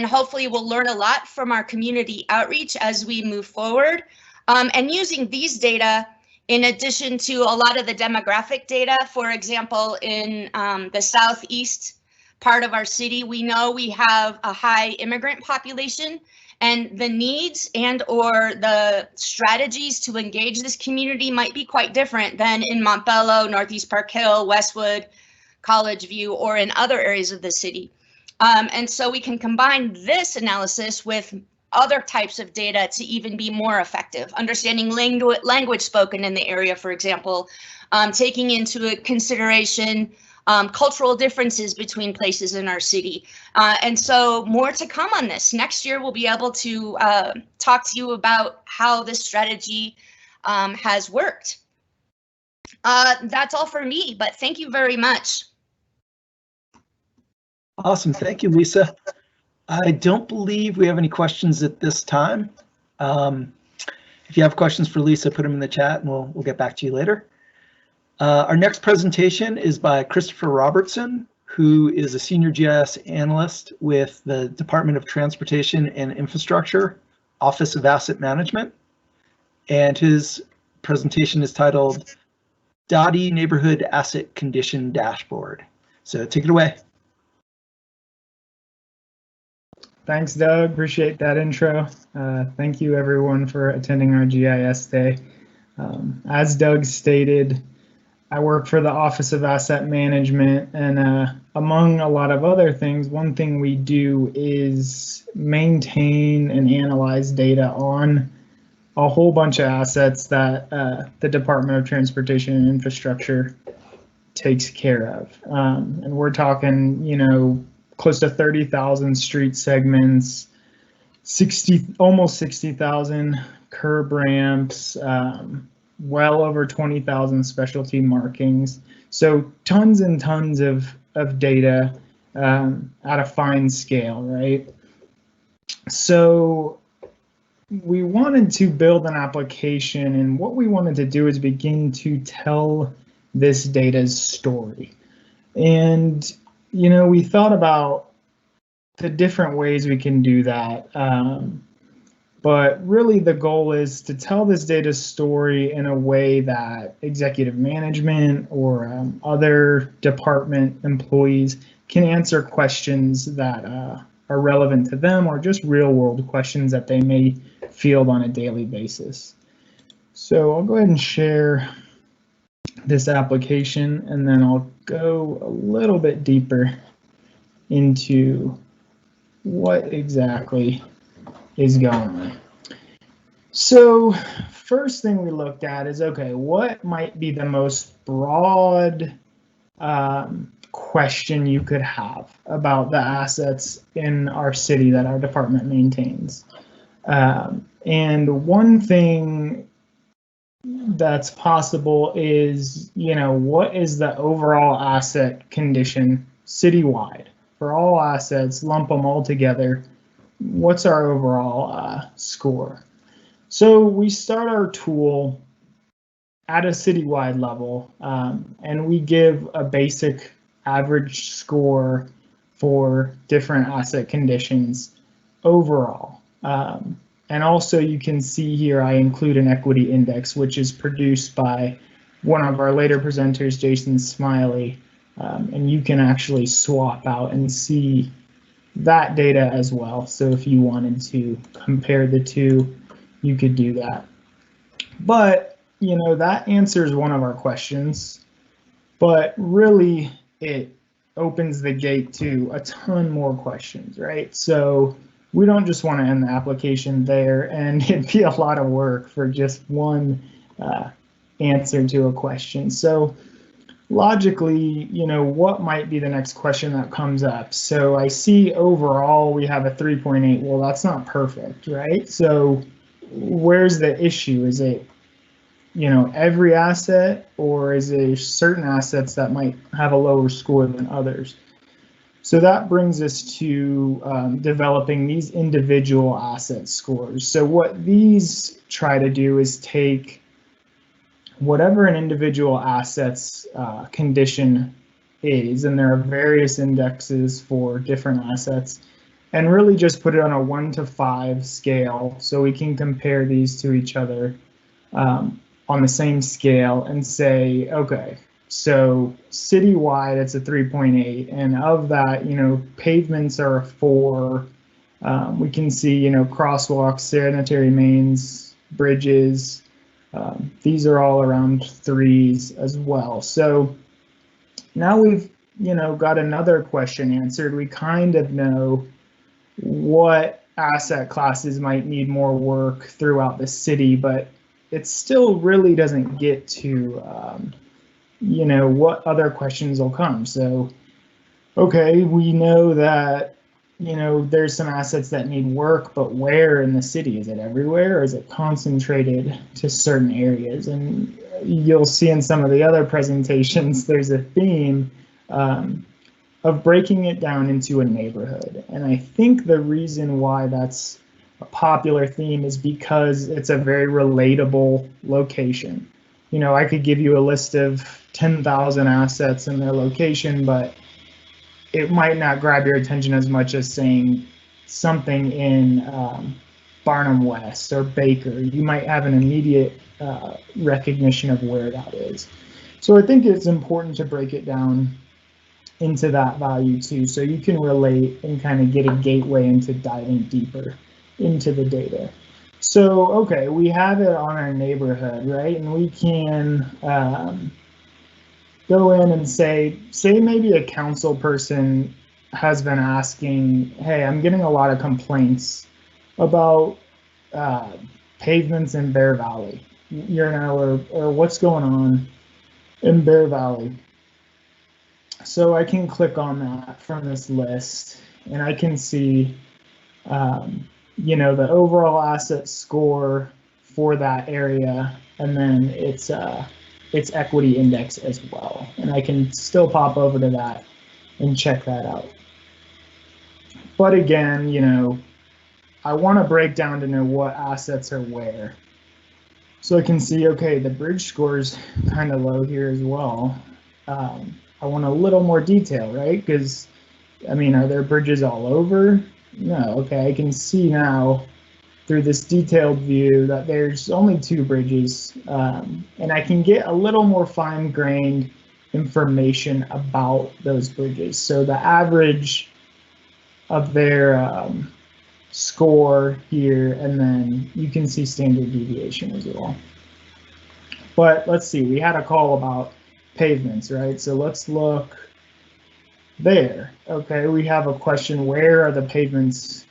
hopefully we'll learn a lot from our community outreach as we move forward. And using these data, in addition to a lot of the demographic data, for example, in the southeast part of our city, we know we have a high immigrant population, and the needs and or the strategies to engage this community might be quite different than in Montbello, Northeast Park Hill, Westwood, College View, or in other areas of the city. And so we can combine this analysis with other types of data to even be more effective, understanding language spoken in the area, for example, taking into consideration cultural differences between places in our city. And so more to come on this. Next year, we'll be able to talk to you about how this strategy has worked. That's all for me, but thank you very much. Awesome. Thank you, Lisa. I don't believe we have any questions at this time. If you have questions for Lisa, put them in the chat and we'll get back to you later. Our next presentation is by Christopher Robertson, who is a senior GIS analyst with the Department of Transportation and Infrastructure, Office of Asset Management. And his presentation is titled Dottie Neighborhood Asset Condition Dashboard. So take it away. Thanks, Doug. Appreciate that intro. Thank you, everyone, for attending our GIS Day. As Doug stated, I work for the Office of Asset Management, and among a lot of other things, one thing we do is maintain and analyze data on a whole bunch of assets that the Department of Transportation and Infrastructure takes care of. And we're talking, you know, close to 30,000 street segments, almost 60,000 curb ramps, well over 20,000 specialty markings. So tons and tons of data at a fine scale, right? So we wanted to build an application, and what we wanted to do is begin to tell this data's story. And you know, we thought about the different ways we can do that, but really the goal is to tell this data story in a way that executive management or other department employees can answer questions that are relevant to them, or just real world questions that they may field on a daily basis. So I'll go ahead and share this application, and then I'll go a little bit deeper into what exactly is going on. So first thing we looked at is, okay, what might be the most broad question you could have about the assets in our city that our department maintains. And one thing that's possible is, what is the overall asset condition citywide? For all assets, lump them all together, what's our overall score? So we start our tool at a citywide level, and we give a basic average score for different asset conditions overall. And also you can see here I include an equity index, which is produced by one of our later presenters, Jason Smiley, and you can actually swap out and see that data as well. So if you wanted to compare the two, you could do that. But, that answers one of our questions, but really it opens the gate to a ton more questions, right? So we don't just want to end the application there, and it'd be a lot of work for just one answer to a question. So logically, what might be the next question that comes up? So I see overall we have a 3.8. Well, that's not perfect, right? So where's the issue? Is it, every asset, or is there certain assets that might have a lower score than others? So that brings us to developing these individual asset scores. So what these try to do is take whatever an individual asset's condition is, and there are various indexes for different assets, and really just put it on a 1 to 5 scale so we can compare these to each other on the same scale and say, okay, so citywide it's a 3.8, and of that, pavements are a 4. We can see, crosswalks, sanitary mains, bridges, these are all around 3s as well. So now we've, got another question answered. We kind of know what asset classes might need more work throughout the city, but it still really doesn't get to, what other questions will come. So, okay, we know that, there's some assets that need work, but where in the city? Is it everywhere, or is it concentrated to certain areas? And you'll see in some of the other presentations, there's a theme of breaking it down into a neighborhood. And I think the reason why that's a popular theme is because it's a very relatable location. I could give you a list of 10,000 assets in their location, but it might not grab your attention as much as saying something in Barnum West or Baker. You might have an immediate recognition of where that is. So I think it's important to break it down into that value too, so you can relate and kind of get a gateway into diving deeper into the data. So, okay, we have it on our neighborhood, right? And we can go in and say maybe a council person has been asking, hey, I'm getting a lot of complaints about pavements in Bear Valley, or what's going on in Bear Valley. So I can click on that from this list, and I can see, the overall asset score for that area, and then its equity index as well. And I can still pop over to that and check that out. But again, I want to break down to know what assets are where. So I can see, okay, the bridge score is kind of low here as well. I want a little more detail, right? Because, are there bridges all over? No, okay, I can see now through this detailed view that there's only 2 bridges, and I can get a little more fine-grained information about those bridges. So the average of their score here, and then you can see standard deviation as well. But let's see, we had a call about pavements, right? So let's look there. Okay, we have a question, where are the pavements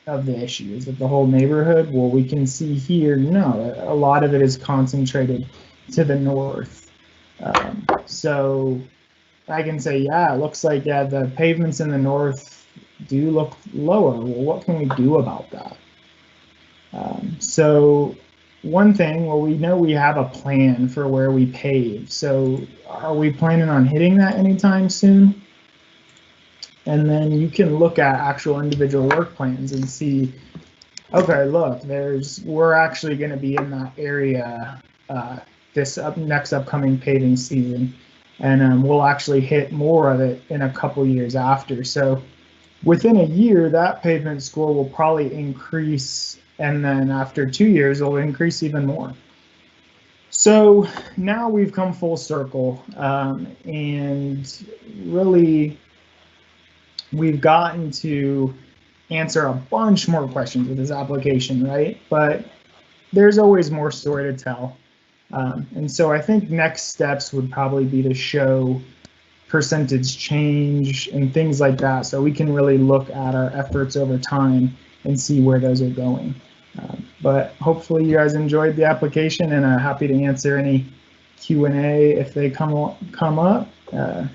of the issue? Is it the whole neighborhood? Well, we can see here, no, a lot of it is concentrated to the north. So I can say, yeah, it looks like, yeah, the pavements in the north do look lower. Well, what can we do about that? So one thing, well, we know we have a plan for where we pave. So are we planning on hitting that anytime soon? And then you can look at actual individual work plans and see, okay, look, we're actually going to be in that area this next upcoming paving season, and we'll actually hit more of it in a couple years after. So within a year, that pavement score will probably increase, and then after 2 years, it'll increase even more. So now we've come full circle, and really we've gotten to answer a bunch more questions with this application, right? But there's always more story to tell. And so I think next steps would probably be to show percentage change and things like that, so we can really look at our efforts over time and see where those are going. But hopefully you guys enjoyed the application, and I'm happy to answer any Q&A if they come up.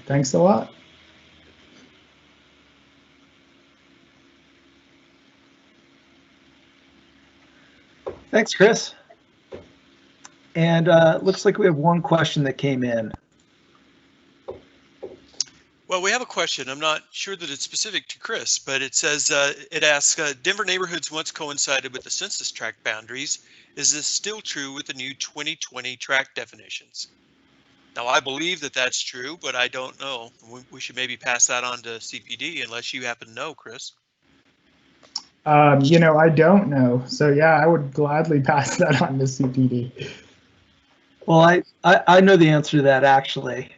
Thanks a lot. Thanks, Chris. And looks like we have one question that came in. Well, we have a question. I'm not sure that it's specific to Chris, but it says, it asks, Denver neighborhoods once coincided with the census tract boundaries. Is this still true with the new 2020 tract definitions? Now, I believe that that's true, but I don't know. We should maybe pass that on to CPD unless you happen to know, Chris. You know, I don't know. So yeah, I would gladly pass that on to CPD. Well, I know the answer to that, actually.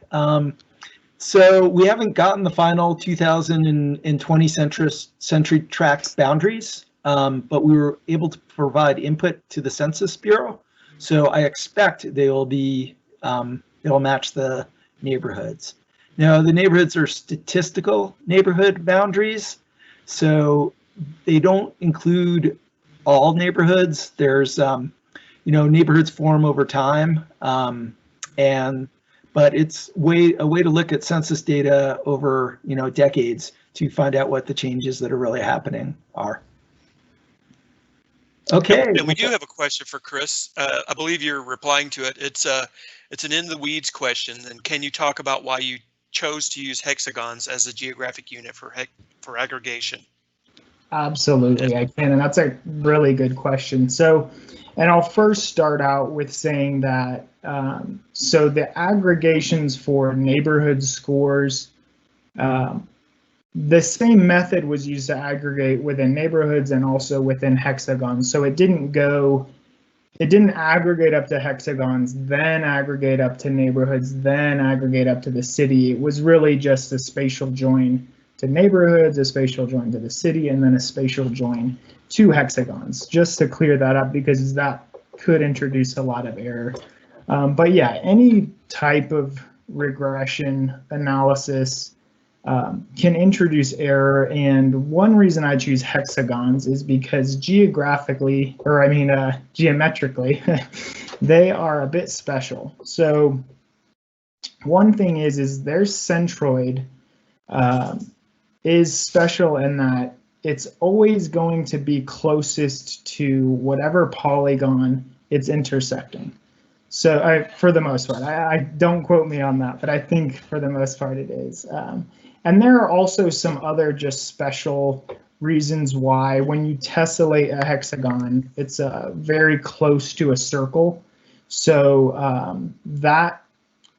So we haven't gotten the final 2020 century tract boundaries, but we were able to provide input to the Census Bureau. So I expect they will be, they'll match the neighborhoods. Now, the neighborhoods are statistical neighborhood boundaries, so they don't include all neighborhoods. There's, you know, neighborhoods form over time, but it's a way to look at census data over, you know, decades to find out what the changes that are really happening are. Okay. And we do have a question for Chris. I believe you're replying to it. It's an in the weeds question. And can you talk about why you chose to use hexagons as a geographic unit for aggregation? Absolutely, I can, and that's a really good question. So, and I'll first start out with saying that, so the aggregations for neighborhood scores, the same method was used to aggregate within neighborhoods and also within hexagons. So it didn't aggregate up to hexagons, then aggregate up to neighborhoods, then aggregate up to the city. It was really just a spatial join to neighborhoods, a spatial join to the city, and then a spatial join to hexagons, just to clear that up, because that could introduce a lot of error. But yeah, any type of regression analysis can introduce error, and one reason I choose hexagons is because geographically, or I mean geometrically, they are a bit special. So one thing is their centroid is special in that it's always going to be closest to whatever polygon it's intersecting. So for the most part, I don't quote me on that, but I think for the most part it is. And there are also some other just special reasons why when you tessellate a hexagon, it's very close to a circle. So that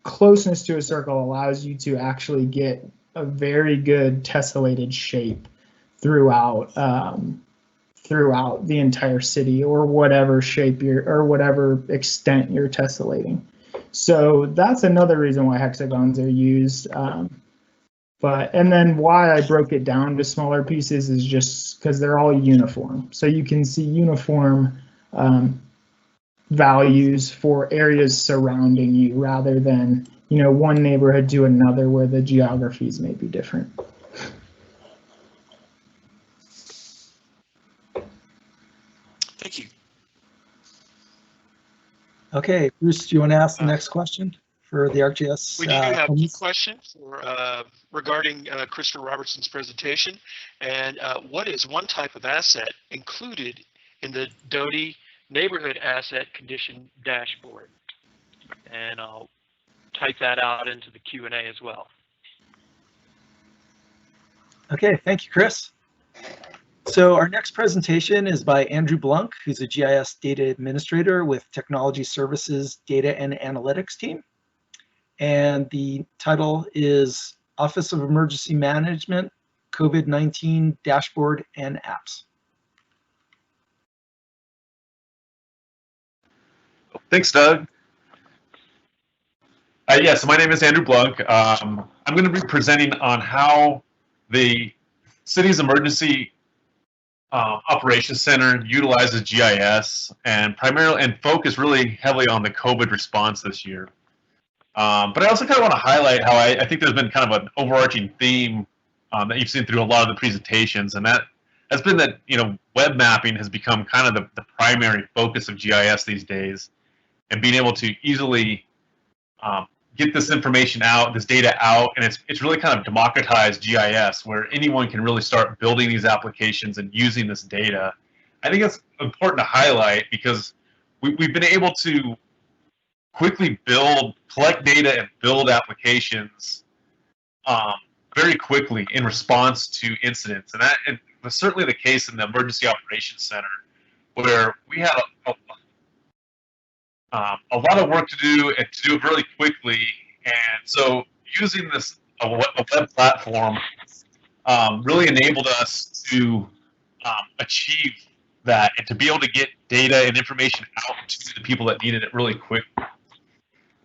closeness to a circle allows you to actually get a very good tessellated shape throughout the entire city, or whatever shape or whatever extent you're tessellating. So that's another reason why hexagons are used. And then why I broke it down to smaller pieces is just because they're all uniform. So you can see uniform values for areas surrounding you rather than one neighborhood to another where the geographies may be different. Thank you. Okay, Bruce, do you want to ask the next question for the ArcGIS? We do have a question for, regarding Christopher Robertson's presentation. And what is one type of asset included in the DOTI Neighborhood Asset Condition Dashboard? And I'll type that out into the Q&A as well. Okay, thank you, Chris. So our next presentation is by Andrew Blunk, who's a GIS data administrator with Technology Services Data and Analytics team. And the title is Office of Emergency Management, COVID-19 Dashboard and Apps. Thanks, Doug. Yes, my name is Andrew Blunk. I'm going to be presenting on how the city's emergency operations center utilizes GIS and focus really heavily on the COVID response this year. But I also kind of want to highlight how I think there's been kind of an overarching theme that you've seen through a lot of the presentations, and that has been that web mapping has become kind of the primary focus of GIS these days, and being able to easily get this information out, this data out, and it's really kind of democratized GIS, where anyone can really start building these applications and using this data. I think it's important to highlight because we've been able to quickly collect data and build applications very quickly in response to incidents. And that was certainly the case in the Emergency Operations Center, where we had a lot of work to do and to do it really quickly. And so using this a web platform really enabled us to achieve that and to be able to get data and information out to the people that needed it really quickly.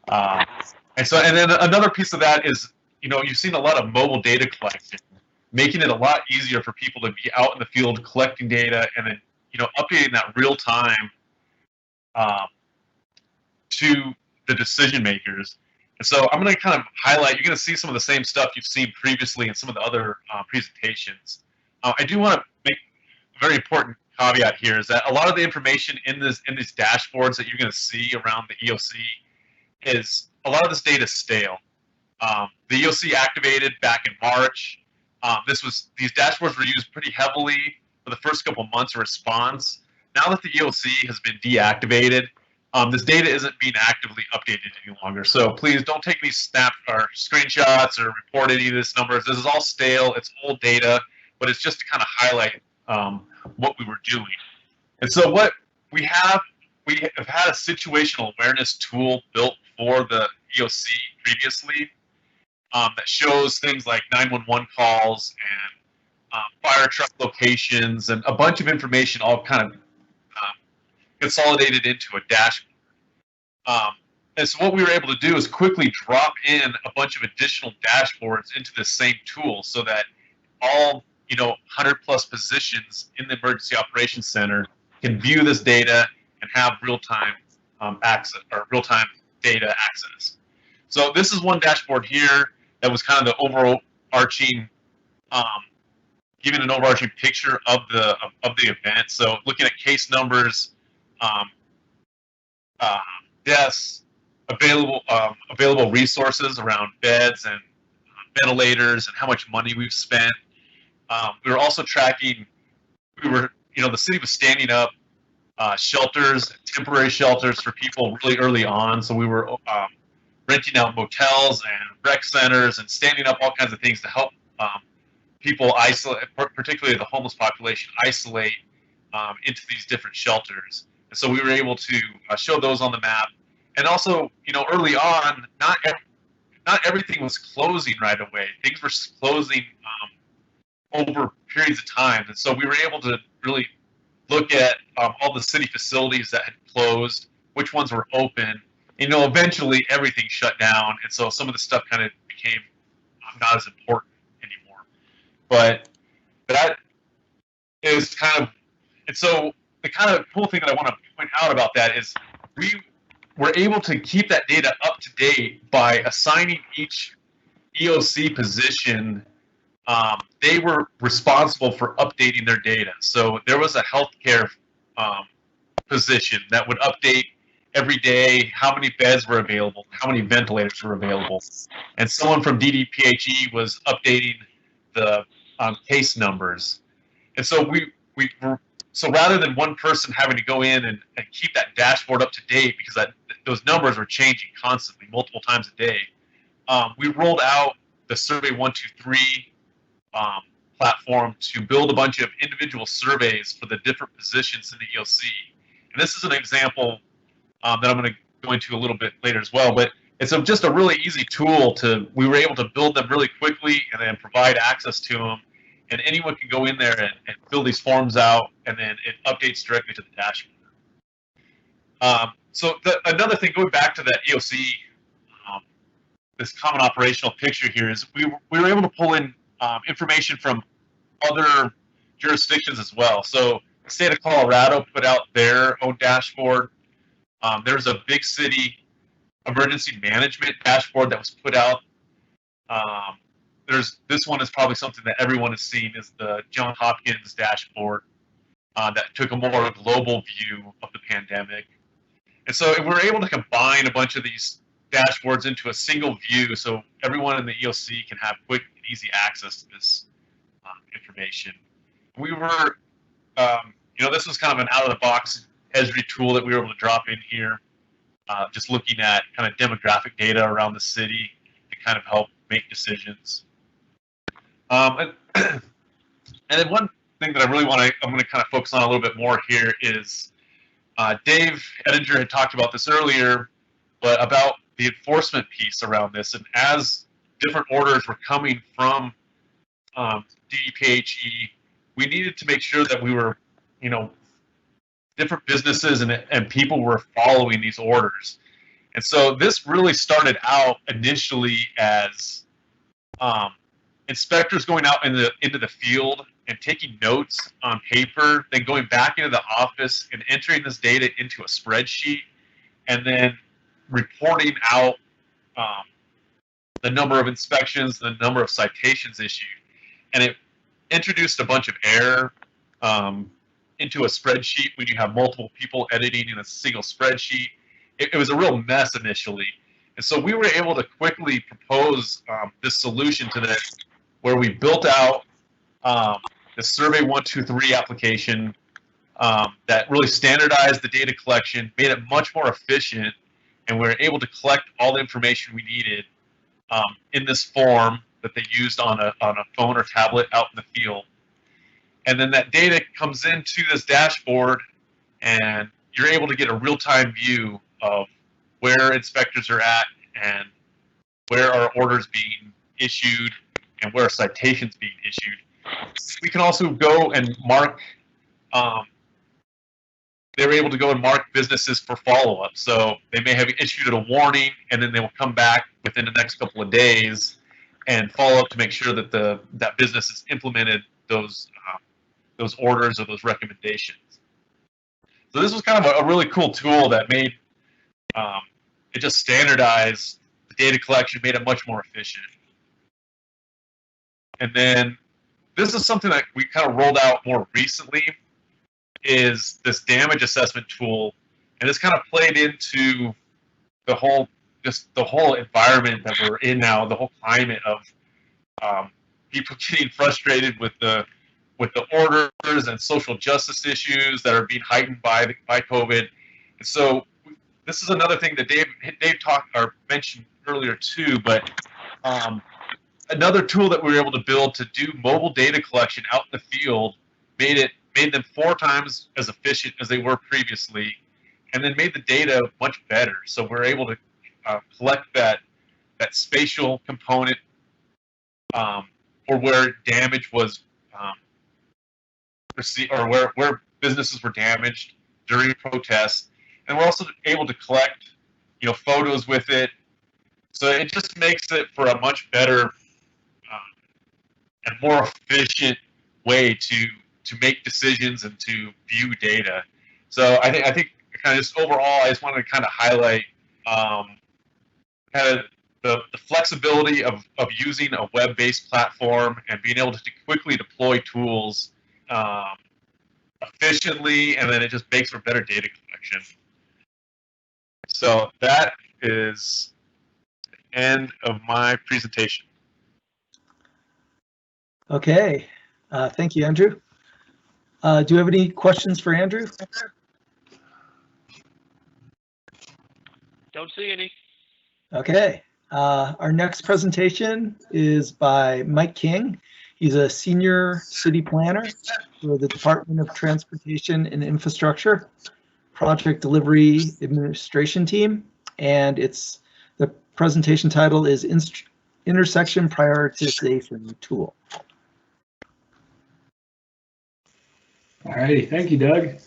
And then another piece of that is, you've seen a lot of mobile data collection, making it a lot easier for people to be out in the field collecting data and then, updating that real time to the decision makers. And so I'm going to kind of highlight, you're going to see some of the same stuff you've seen previously in some of the other presentations. I do want to make a very important caveat here is that a lot of the information in these dashboards that you're going to see around the EOC is a lot of this data is stale. The EOC activated back in March. These dashboards were used pretty heavily for the first couple of months of response. Now that the EOC has been deactivated, this data isn't being actively updated any longer. So please don't take any snap or screenshots or report any of these numbers. This is all stale. It's old data, but it's just to kind of highlight what we were doing. And so what we have had a situational awareness tool built for the EOC previously that shows things like 911 calls and fire truck locations and a bunch of information all kind of consolidated into a dashboard. And so what we were able to do is quickly drop in a bunch of additional dashboards into the same tool so that all 100+ positions in the Emergency Operations Center can view this data and have real-time access or real-time data access. So this is one dashboard here that was kind of the overarching, giving an overarching picture of the event. So looking at case numbers, deaths, available resources around beds and ventilators, and how much money we've spent. We were also tracking. The city was standing up shelters, temporary shelters for people really early on. So we were renting out motels and rec centers and standing up all kinds of things to help people isolate, particularly the homeless population, isolate into these different shelters. And so we were able to show those on the map. And also, early on, not everything was closing right away. Things were closing over periods of time. And so we were able to really look at all the city facilities that had closed, which ones were open. Eventually everything shut down. And so some of the stuff kind of became not as important anymore. But that is kind of, and so the kind of cool thing that I want to point out about that is were able to keep that data up to date by assigning each EOC position. They were responsible for updating their data. So there was a healthcare position that would update every day how many beds were available, how many ventilators were available, and someone from DDPHE was updating the case numbers. And so so rather than one person having to go in and keep that dashboard up to date, because those numbers were changing constantly, multiple times a day, we rolled out the Survey 123 platform to build a bunch of individual surveys for the different positions in the EOC. And this is an example that I'm going to go into a little bit later as well, but it's just a really easy tool we were able to build them really quickly and then provide access to them. And anyone can go in there and fill these forms out, and then it updates directly to the dashboard. So another thing, going back to that EOC, this common operational picture here, is we were able to pull in information from other jurisdictions as well. So the state of Colorado put out their own dashboard. There's a big city emergency management dashboard that was put out. This one is probably something that everyone has seen, is the Johns Hopkins dashboard that took a more global view of the pandemic. And so we were able to combine a bunch of these dashboards into a single view, so everyone in the EOC can have quick and easy access to this information. We were, this was kind of an out-of-the-box Esri tool that we were able to drop in here, just looking at kind of demographic data around the city to kind of help make decisions. And then one thing that I'm going to kind of focus on a little bit more here is Dave Ettinger had talked about this earlier, but about the enforcement piece around this. And as different orders were coming from DDPHE, we needed to make sure that we were, different businesses and people were following these orders. And so this really started out initially as inspectors going out into the field and taking notes on paper, then going back into the office and entering this data into a spreadsheet, and then reporting out the number of inspections, the number of citations issued. And it introduced a bunch of error into a spreadsheet when you have multiple people editing in a single spreadsheet. It was a real mess initially. And so we were able to quickly propose this solution to this, where we built out the Survey 123 application that really standardized the data collection, made it much more efficient, and we were able to collect all the information we needed in this form that they used on a phone or tablet out in the field. And then that data comes into this dashboard, and you're able to get a real-time view of where inspectors are at and where are orders being issued and where are citations being issued. We can also go and mark, they're able to go and mark businesses for follow-up. So they may have issued a warning, and then they will come back within the next couple of days and follow up to make sure that that business has implemented those orders or those recommendations. So this was kind of a really cool tool that made it just standardized the data collection, made it much more efficient. And then this is something that we kind of rolled out more recently, is this damage assessment tool, and this kind of played into the whole environment that we're in now, the whole climate of people getting frustrated with the orders and social justice issues that are being heightened by COVID. And so this is another thing that Dave talked or mentioned earlier too, but another tool that we were able to build to do mobile data collection out in the field made them 4 times as efficient as they were previously, and then made the data much better. So we're able to collect that spatial component or where damage was or where businesses were damaged during protests, and we're also able to collect photos with it. So it just makes it for a much better and more efficient way to make decisions and to view data. So I think kind of just overall, I just wanted to kind of highlight kind of the flexibility of using a web-based platform and being able to quickly deploy tools efficiently, and then it just makes for better data collection. So that is the end of my presentation. Okay, thank you, Andrew. Do you have any questions for Andrew? Don't see any. Okay, our next presentation is by Mike King. He's a senior city planner for the Department of Transportation and Infrastructure Project Delivery Administration Team, and the presentation title is Intersection Prioritization Tool. All righty, thank you, Doug.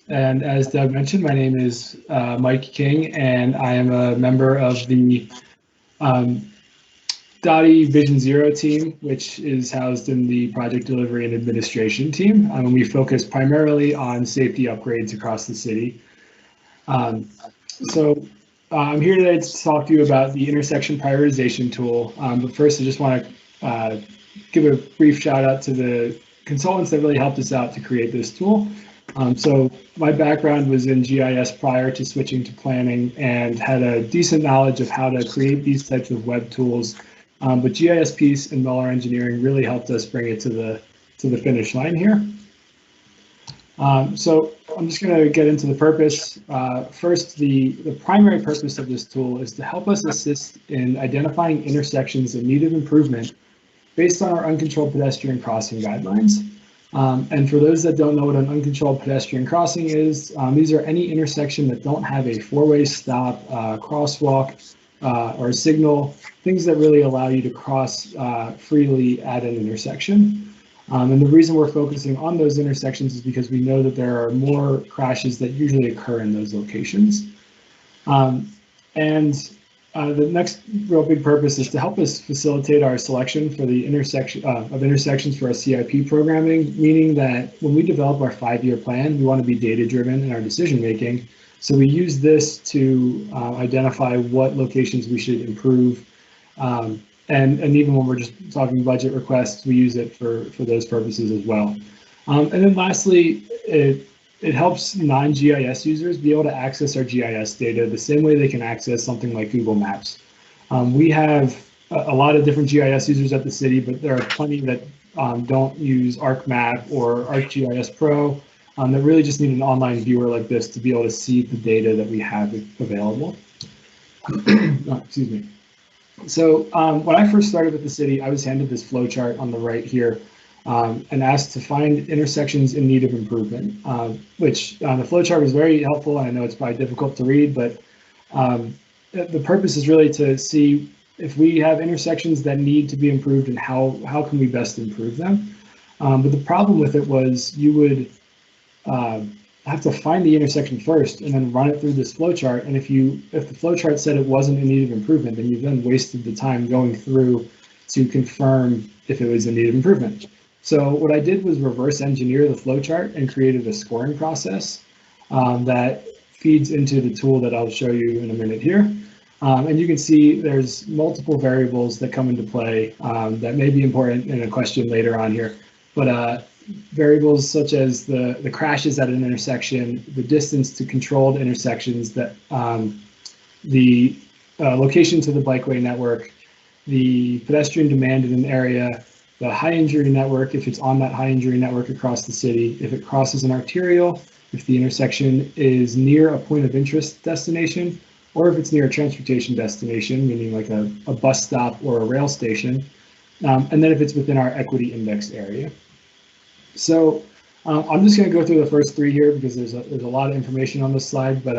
And as Doug mentioned, my name is Mike King, and I am a member of the DOTI Vision Zero team, which is housed in the Project Delivery and Administration team. We focus primarily on safety upgrades across the city. So I'm here today to talk to you about the intersection prioritization tool. But first, I just want to give a brief shout out to the consultants that really helped us out to create this tool. So my background was in GIS prior to switching to planning, and had a decent knowledge of how to create these types of web tools. But GIS piece and Muller Engineering really helped us bring it to the finish line here. So I'm just going to get into the purpose. First, the primary purpose of this tool is to help us assist in identifying intersections in need of improvement based on our uncontrolled pedestrian crossing guidelines. And for those that don't know what an uncontrolled pedestrian crossing is, these are any intersection that don't have a four-way stop, crosswalk, or a signal, things that really allow you to cross freely at an intersection. And the reason we're focusing on those intersections is because we know that there are more crashes that usually occur in those locations. The next real big purpose is to help us facilitate our selection for the intersections for our CIP programming, meaning that when we develop our 5-year plan, we want to be data-driven in our decision-making. So we use this to identify what locations we should improve. And even when we're just talking budget requests, we use it for those purposes as well. And then lastly, it helps non-GIS users be able to access our GIS data the same way they can access something like Google Maps. We have a lot of different GIS users at the city, but there are plenty that don't use ArcMap or ArcGIS Pro that really just need an online viewer like this to be able to see the data that we have available. Oh, excuse me. So when I first started with the city, I was handed this flow chart on the right here, and asked to find intersections in need of improvement, which the flow chart was very helpful. And I know it's probably difficult to read, but the purpose is really to see if we have intersections that need to be improved and how can we best improve them. But the problem with it was you would have to find the intersection first and then run it through this flow chart. And if the flow chart said it wasn't in need of improvement, then you then wasted the time going through to confirm if it was in need of improvement. So what I did was reverse engineer the flowchart and created a scoring process that feeds into the tool that I'll show you in a minute here. And you can see there's multiple variables that come into play that may be important in a question later on here. But variables such as the crashes at an intersection, the distance to controlled intersections, that the location to the bikeway network, the pedestrian demand in an area, the high injury network, if it's on that high injury network across the city, if it crosses an arterial, if the intersection is near a point of interest destination, or if it's near a transportation destination, meaning like a bus stop or a rail station, and then if it's within our equity index area. So I'm just going to go through the first three here because there's a lot of information on this slide, but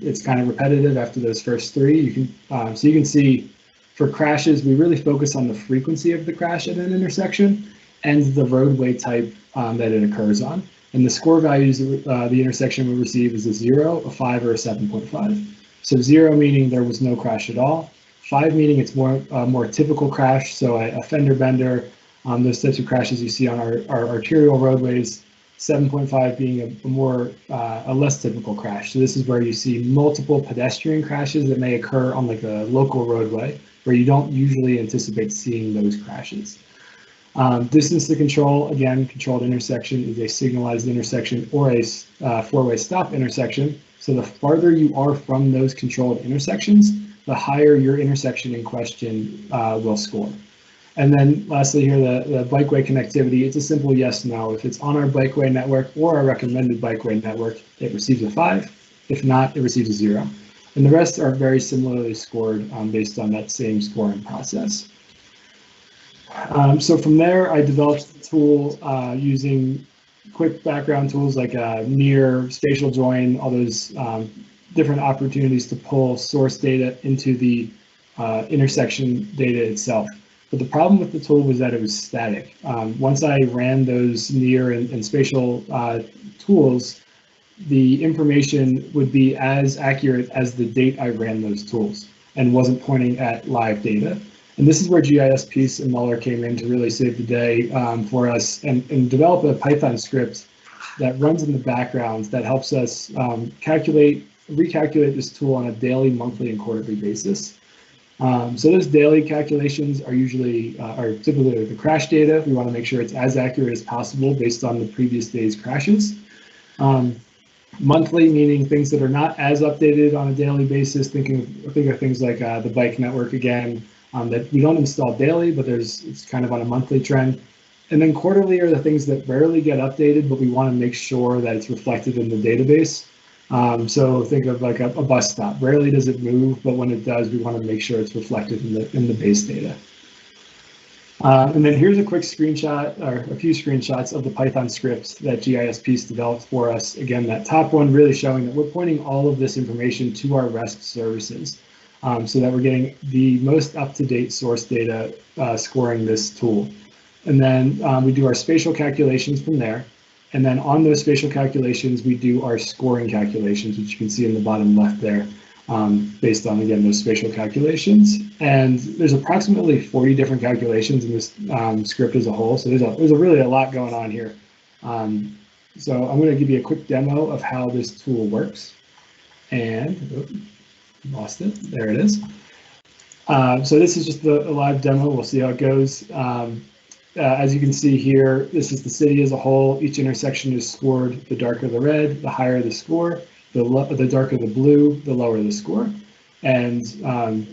it's kind of repetitive after those first three. You can so you can see for crashes, we really focus on the frequency of the crash at an intersection and the roadway type that it occurs on. And the score values the intersection will receive is a 0, a 5, or a 7.5. So 0 meaning there was no crash at all. 5 meaning it's more typical crash, so a fender bender, those types of crashes you see on our arterial roadways. 7.5 being a less typical crash. So this is where you see multiple pedestrian crashes that may occur on like a local roadway where you don't usually anticipate seeing those crashes. Distance to control, again, controlled intersection is a signalized intersection or a four-way stop intersection. So the farther you are from those controlled intersections, the higher your intersection in question will score. And then lastly here, the bikeway connectivity, it's a simple yes, no. If it's on our bikeway network or our recommended bikeway network, it receives a 5. If not, it receives a 0. And the rest are very similarly scored based on that same scoring process. So from there, I developed a tool using quick background tools like near, spatial join, all those different opportunities to pull source data into the intersection data itself. But the problem with the tool was that it was static. Once I ran those near and spatial tools, the information would be as accurate as the date I ran those tools and wasn't pointing at live data. And this is where GIS Piece and Muller came in to really save the day for us and develop a Python script that runs in the background that helps us recalculate this tool on a daily, monthly, and quarterly basis. So those daily calculations are typically the crash data. We want to make sure it's as accurate as possible based on the previous day's crashes. Monthly, meaning things that are not as updated on a daily basis. Think of things like the bike network again, that we don't install daily, but it's kind of on a monthly trend. And then quarterly are the things that rarely get updated, but we want to make sure that it's reflected in the database. So think of like a bus stop. Rarely does it move, but when it does, we want to make sure it's reflected in the base data. And then here's a quick screenshot, or a few screenshots of the Python script that GIS Piece developed for us. Again, that top one really showing that we're pointing all of this information to our REST services, so that we're getting the most up-to-date source data scoring this tool. And then we do our spatial calculations from there. And then on those spatial calculations, we do our scoring calculations, which you can see in the bottom left there, based on, again, those spatial calculations. And there's approximately 40 different calculations in this script as a whole. So there's really a lot going on here. So I'm going to give you a quick demo of how this tool works. And, lost it, there it is. So this is just a live demo. We'll see how it goes. As you can see here, this is the city as a whole. Each intersection is scored the darker the red, the higher the score, the darker the blue, the lower the score. And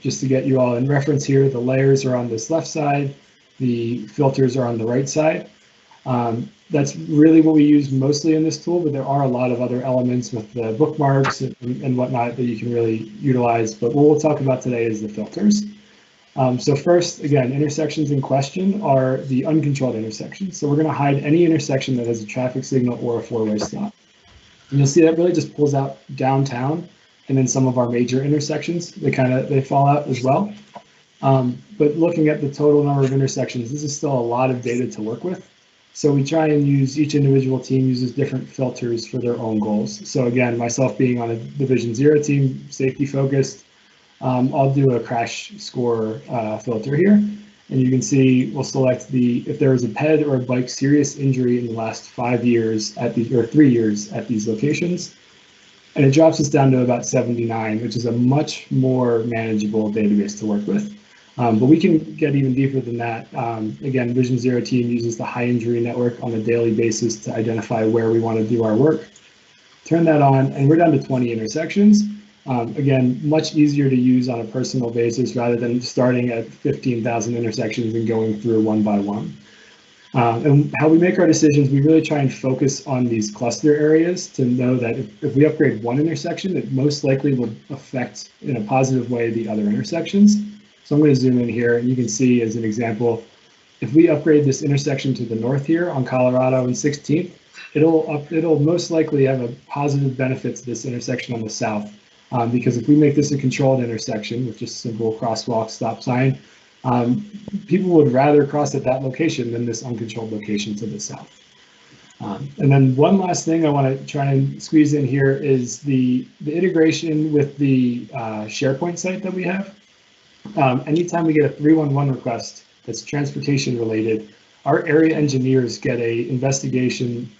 just to get you all in reference here, the layers are on this left side, the filters are on the right side. That's really what we use mostly in this tool, but there are a lot of other elements with the bookmarks and whatnot that you can really utilize. But what we'll talk about today is the filters. So first, again, intersections in question are the uncontrolled intersections. So we're going to hide any intersection that has a traffic signal or a four-way stop. And you'll see that really just pulls out downtown and then some of our major intersections, they fall out as well. But looking at the total number of intersections, this is still a lot of data to work with. So we try and use, each individual team uses different filters for their own goals. So again, myself being on a Division 0 team, safety focused, I'll do a crash score filter here. And you can see we'll select if there was a ped or a bike serious injury in the last 5 years or 3 years at these locations. And it drops us down to about 79, which is a much more manageable database to work with. But we can get even deeper than that. Again, Vision 0 team uses the high injury network on a daily basis to identify where we want to do our work. Turn that on, and we're down to 20 intersections. Again, much easier to use on a personal basis rather than starting at 15,000 intersections and going through one by one. And how we make our decisions, we really try and focus on these cluster areas to know that if we upgrade one intersection, it most likely would affect in a positive way the other intersections. So I'm going to zoom in here, and you can see as an example, if we upgrade this intersection to the north here on Colorado and 16th, it'll most likely have a positive benefit to this intersection on the south. Because if we make this a controlled intersection with just a simple crosswalk stop sign, people would rather cross at that location than this uncontrolled location to the south. And then one last thing I want to try and squeeze in here is the integration with the SharePoint site that we have. Anytime we get a 311 request that's transportation related, our area engineers get a investigation,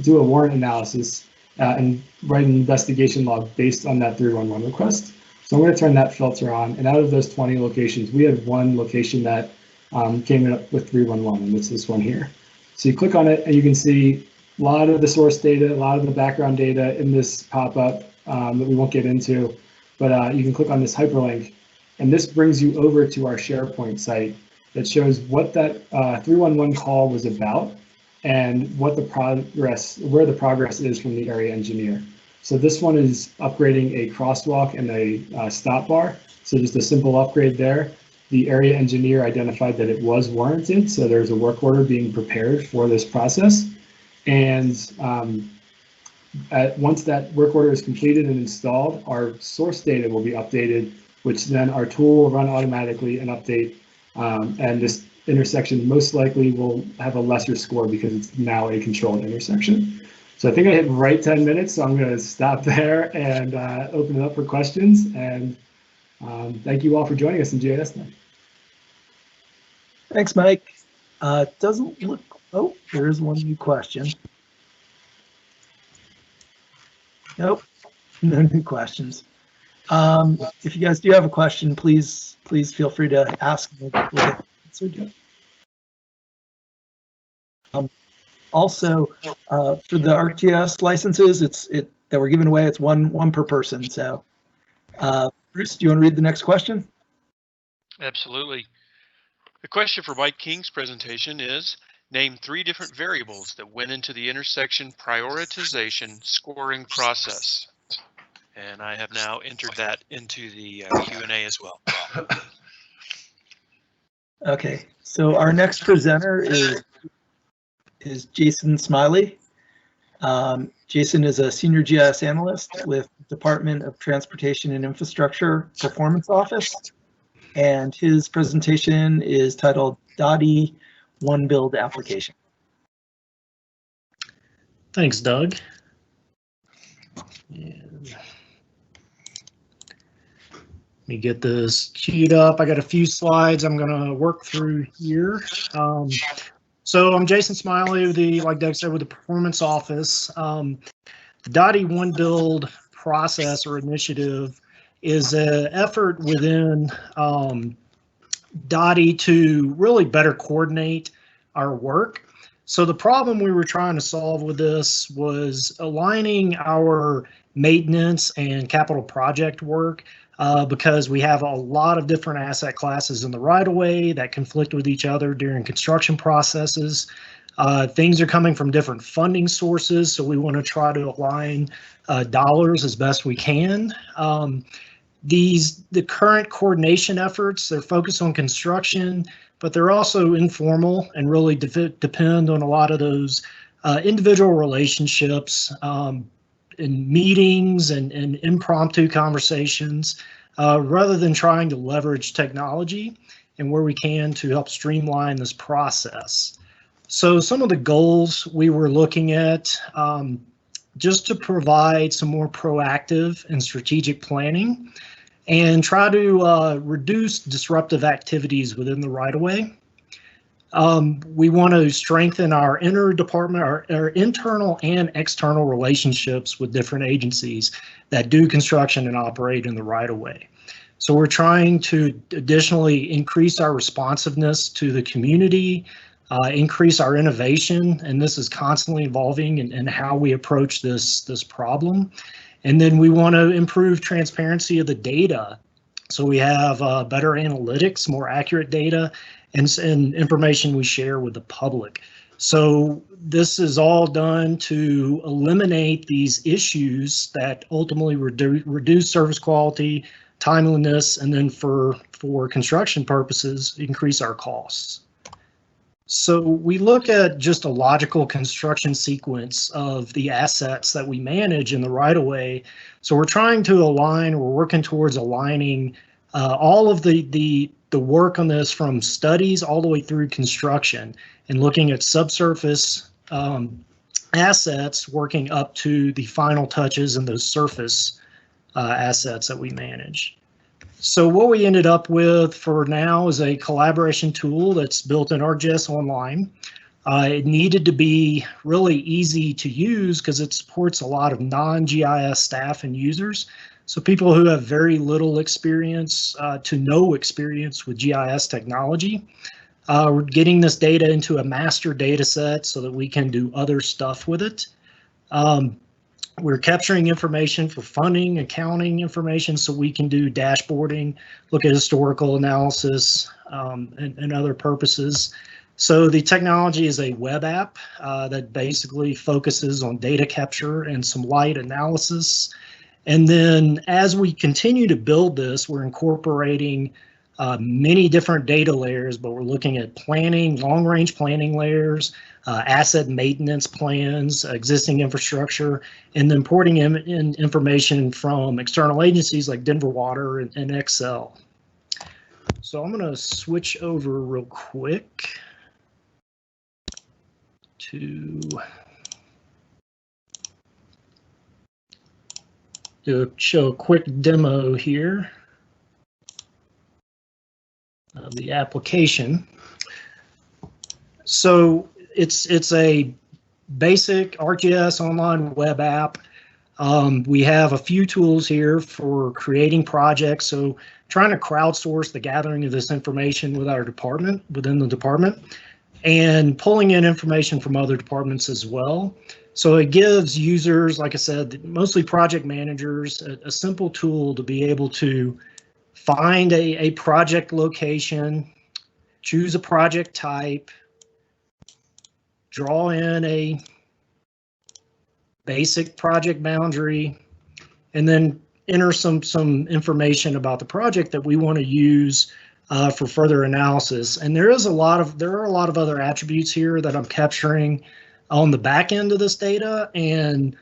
do a warrant analysis and write an investigation log based on that 311 request. So I'm going to turn that filter on, and out of those 20 locations, we had one location that came up with 311, and it's this one here. So you click on it, and you can see a lot of the source data, a lot of the background data in this pop-up that we won't get into, but you can click on this hyperlink, and this brings you over to our SharePoint site that shows what that 311 call was about and what the progress, where the progress is from the area engineer. So this one is upgrading a crosswalk and a stop bar. So just a simple upgrade there. The area engineer identified that it was warranted, so there's a work order being prepared for this process. And once that work order is completed and installed, our source data will be updated, which then our tool will run automatically and update. And this intersection most likely will have a lesser score because it's now a controlled intersection. So I think I hit right 10 minutes, so I'm going to stop there and open it up for questions. And thank you all for joining us in GIS Day. Thanks, Mike. Doesn't look, oh, there is one new question. Nope, no new questions. If you guys do have a question, please feel free to ask. Also, for the ArcGIS licenses, that we're giving away, it's one per person. So, Bruce, do you want to read the next question? Absolutely. The question for Mike King's presentation is, name 3 different variables that went into the intersection prioritization scoring process. And I have now entered that into the Q&A as well. Okay, so our next presenter is Jason Smiley. Jason is a senior GIS analyst with Department of Transportation and Infrastructure Performance Office, and his presentation is titled DOTI One Build Application. Thanks, Doug. And let me get this queued up. I got a few slides I'm going to work through here. So I'm Jason Smiley, like Doug said, with the Performance Office. The DOTI One Build process or initiative is an effort within DOTI to really better coordinate our work. So the problem we were trying to solve with this was aligning our maintenance and capital project work because we have a lot of different asset classes in the right-of-way that conflict with each other during construction processes. Things are coming from different funding sources, so we want to try to align dollars as best we can. The current coordination efforts, they're focused on construction, but they're also informal and really depend on a lot of those individual relationships in meetings and impromptu conversations, rather than trying to leverage technology and where we can to help streamline this process. So some of the goals we were looking at, just to provide some more proactive and strategic planning and try to reduce disruptive activities within the right-of-way. We want to strengthen our interdepartment, our internal and external relationships with different agencies that do construction and operate in the right-of-way. So we're trying to additionally increase our responsiveness to the community, increase our innovation, and this is constantly evolving in how we approach this problem. And then we want to improve transparency of the data. So we have better analytics, more accurate data, and information we share with the public. So this is all done to eliminate these issues that ultimately reduce service quality, timeliness, and then for construction purposes, increase our costs. So we look at just a logical construction sequence of the assets that we manage in the right-of-way. So we're trying to align, we're working towards aligning all of the work on this from studies all the way through construction and looking at subsurface assets working up to the final touches and those surface assets that we manage. So what we ended up with for now is a collaboration tool that's built in ArcGIS Online. It needed to be really easy to use because it supports a lot of non-GIS staff and users. So people who have very little experience to no experience with GIS technology. We're getting this data into a master data set so that we can do other stuff with it. We're capturing information for funding, accounting information, so we can do dashboarding, look at historical analysis, and other purposes. So the technology is a web app that basically focuses on data capture and some light analysis. And then as we continue to build this, we're incorporating many different data layers, but we're looking at planning, long-range planning layers, asset maintenance plans, existing infrastructure, and then importing in information from external agencies like Denver Water and Excel. So I'm going to switch over real quick to show a quick demo here of the application. So it's a basic ArcGIS online web app. We have a few tools here for creating projects. So trying to crowdsource the gathering of this information with our department, within the department, and pulling in information from other departments as well. So it gives users, like I said, mostly project managers, a simple tool to be able to find a project location, choose a project type, draw in a basic project boundary, and then enter some information about the project that we want to use for further analysis. And there are a lot of other attributes here that I'm capturing on the back end of this data and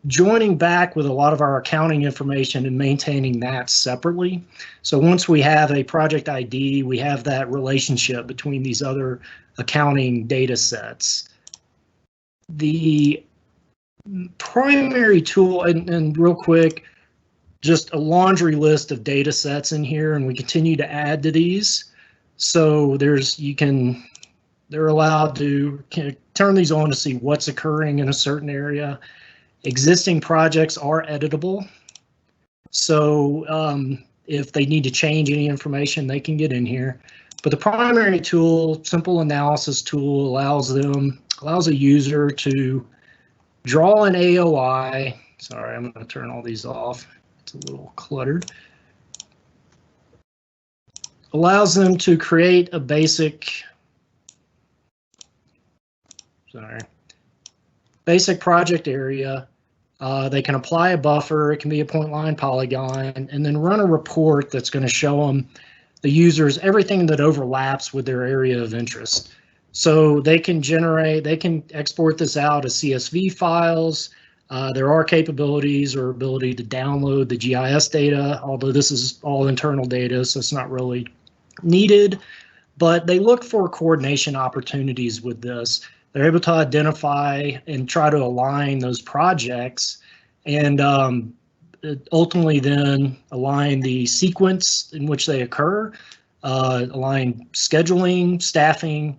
joining back with a lot of our accounting information and maintaining that separately. So once we have a project ID, we have that relationship between these other accounting data sets. The primary tool, and real quick, just a laundry list of data sets in here, and we continue to add to these. So they're allowed to turn these on to see what's occurring in a certain area. Existing projects are editable. So if they need to change any information, they can get in here. But the primary tool, simple analysis tool, allows a user to draw an AOI. Sorry, I'm going to turn all these off. It's a little cluttered. Allows them to create a basic project area. They can apply a buffer. It can be a point line polygon, and then run a report that's going to show them, the users, everything that overlaps with their area of interest. So they can export this out as CSV files. There are capabilities or ability to download the GIS data, although this is all internal data, so it's not really needed. But they look for coordination opportunities with this. They're able to identify and try to align those projects and ultimately then align the sequence in which they occur, align scheduling, staffing,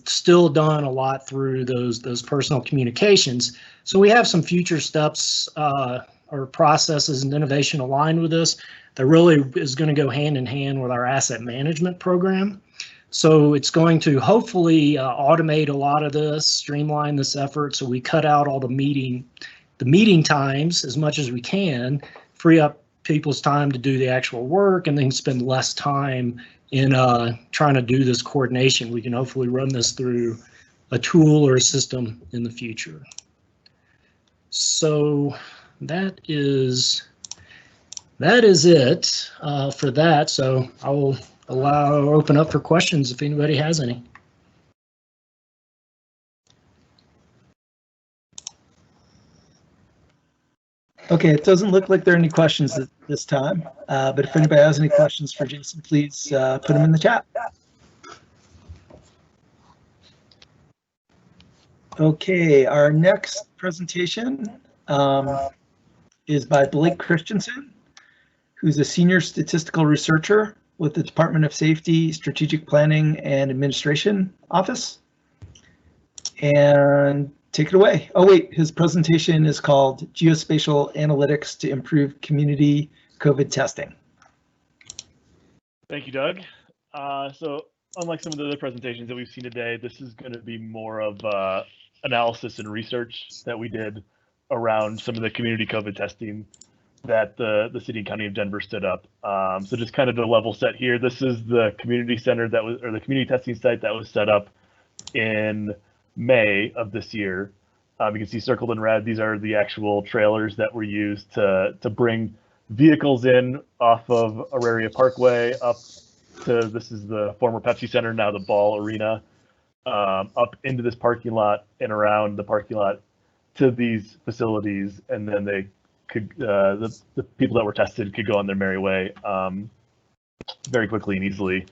still done a lot through those personal communications. So we have some future steps or processes and innovation aligned with this that really is going to go hand in hand with our asset management program. So it's going to hopefully automate a lot of this, streamline this effort, so we cut out all the meeting times as much as we can, free up people's time to do the actual work, and then spend less time in trying to do this coordination. We can hopefully run this through a tool or a system in the future. So that is it for that. So I will open up for questions if anybody has any. Okay, it doesn't look like there are any questions at this time, but if anybody has any questions for Jason, please put them in the chat. Okay, our next presentation is by Blake Christensen, who's a senior statistical researcher with the Department of Safety, Strategic Planning and Administration Office. And take it away. Oh wait, his presentation is called Geospatial Analytics to Improve Community COVID Testing. Thank you, Doug. So unlike some of the other presentations that we've seen today, this is going to be more of analysis and research that we did around some of the community COVID testing that the city and county of Denver stood up. So just kind of to level set here, this is the community center that was, or the community testing site that was set up in May of this year. You can see circled in red, these are the actual trailers that were used to bring vehicles in off of Auraria Parkway up to, this is the former Pepsi Center, now the Ball Arena, up into this parking lot and around the parking lot to these facilities, and then they could, the people that were tested could go on their merry way very quickly and easily.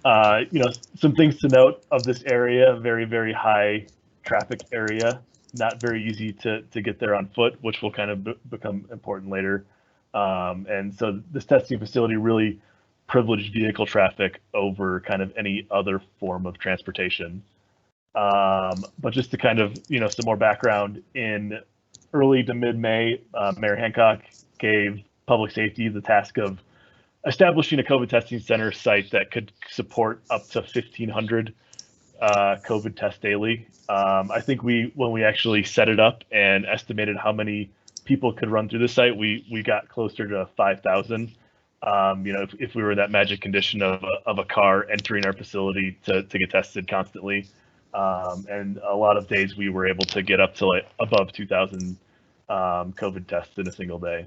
You know, some things to note of this area: very, very high traffic area, not very easy to get there on foot, which will kind of become important later. And so this testing facility really privileged vehicle traffic over kind of any other form of transportation. But just to kind of, you know, some more background, in early to mid-May, Mayor Hancock gave public safety the task of establishing a COVID testing center site that could support up to 1,500 COVID tests daily. I think when we actually set it up and estimated how many people could run through the site, we got closer to 5,000. You know, if we were in that magic condition of a car entering our facility to get tested constantly. And a lot of days we were able to get up to like above 2,000 COVID tests in a single day.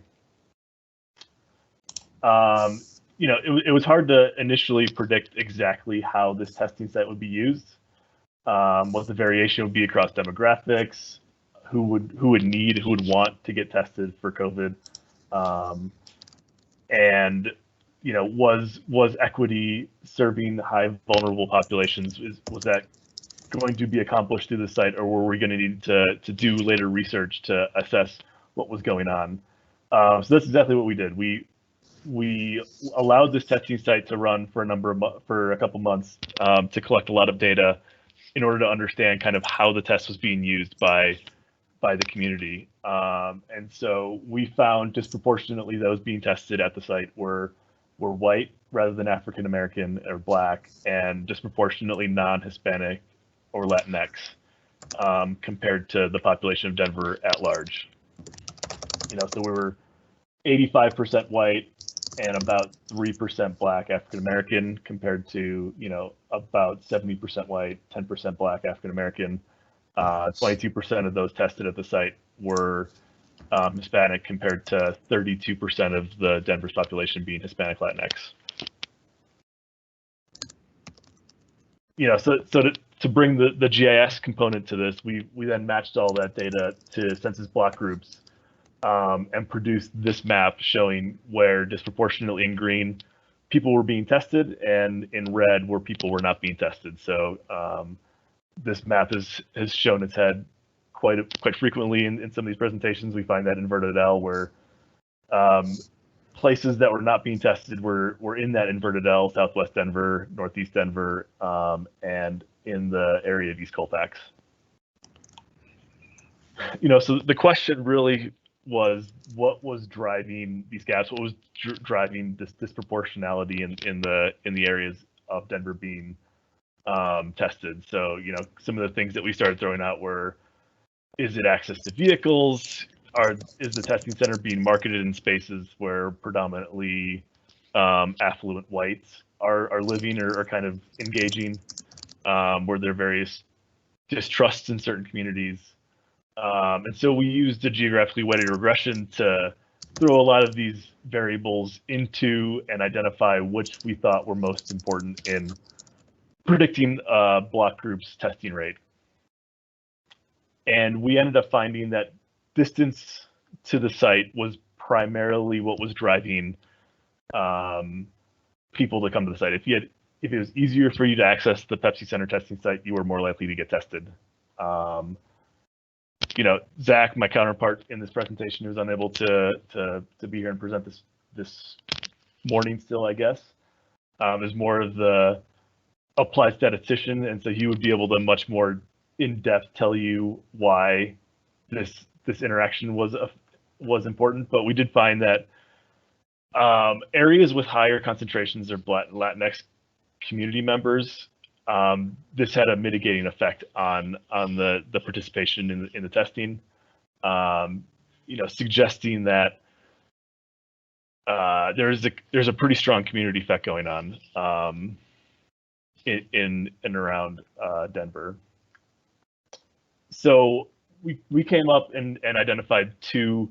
You know, it was hard to initially predict exactly how this testing site would be used, what the variation would be across demographics, who would want to get tested for COVID, and you know, was equity serving high vulnerable populations, was that going to be accomplished through the site, or were we going to need to do later research to assess what was going on? So that's exactly what we did. We allowed this testing site to run for a couple months to collect a lot of data in order to understand kind of how the test was being used by the community. And so we found disproportionately those being tested at the site were white rather than African American or Black, and disproportionately non-Hispanic or Latinx compared to the population of Denver at large. You know, so we were 85% white and about 3% Black African American, compared to, you know, about 70% white, 10% Black African American. 22% of those tested at the site were Hispanic, compared to 32% of the Denver's population being Hispanic Latinx. You know, so to bring the GIS component to this, we then matched all that data to census block groups and produced this map showing where disproportionately in green people were being tested and in red where people were not being tested. So this map has shown its head quite frequently in some of these presentations. We find that inverted L, where places that were not being tested were in that inverted L: Southwest Denver, Northeast Denver, and in the area of East Colfax. You know, so the question really was, what was driving these gaps? What was driving this disproportionality in the areas of Denver being tested? So, you know, some of the things that we started throwing out were, is it access to vehicles? Is the testing center being marketed in spaces where predominantly affluent whites are living or kind of engaging? Were there various distrusts in certain communities? And so we used a geographically weighted regression to throw a lot of these variables into and identify which we thought were most important in predicting block groups' testing rate. And we ended up finding that distance to the site was primarily what was driving people to come to the site. If it was easier for you to access the Pepsi Center testing site, you were more likely to get tested. You know, Zach, my counterpart in this presentation, who was unable to be here and present this this morning still, I guess, is more of the applied statistician, and so he would be able to much more in depth tell you why this interaction was important. But we did find that areas with higher concentrations of Latinx community members, this had a mitigating effect on the participation in the testing. Suggesting that there's a pretty strong community effect going on in and around Denver. So we came up and identified two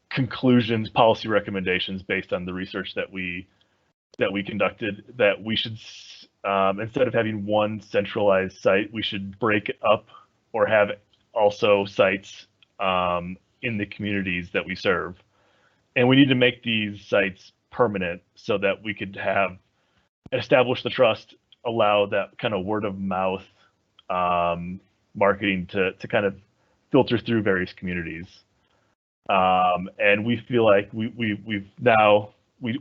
conclusions, policy recommendations based on the research that we conducted, that we should, instead of having one centralized site, we should break up or have also sites in the communities that we serve. And we need to make these sites permanent so that we could establish the trust, allow that kind of word of mouth marketing to kind of filter through various communities. And we feel like we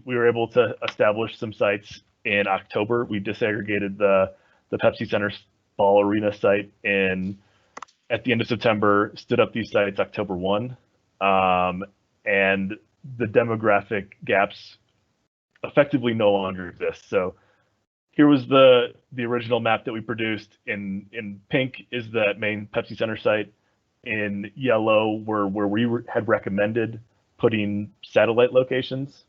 were able to establish some sites in October. We disaggregated the Pepsi Center Ball Arena site at the end of September, stood up these sites October 1, and the demographic gaps effectively no longer exist. So here was the original map that we produced. In pink is the main Pepsi Center site. In yellow were where we had recommended putting satellite locations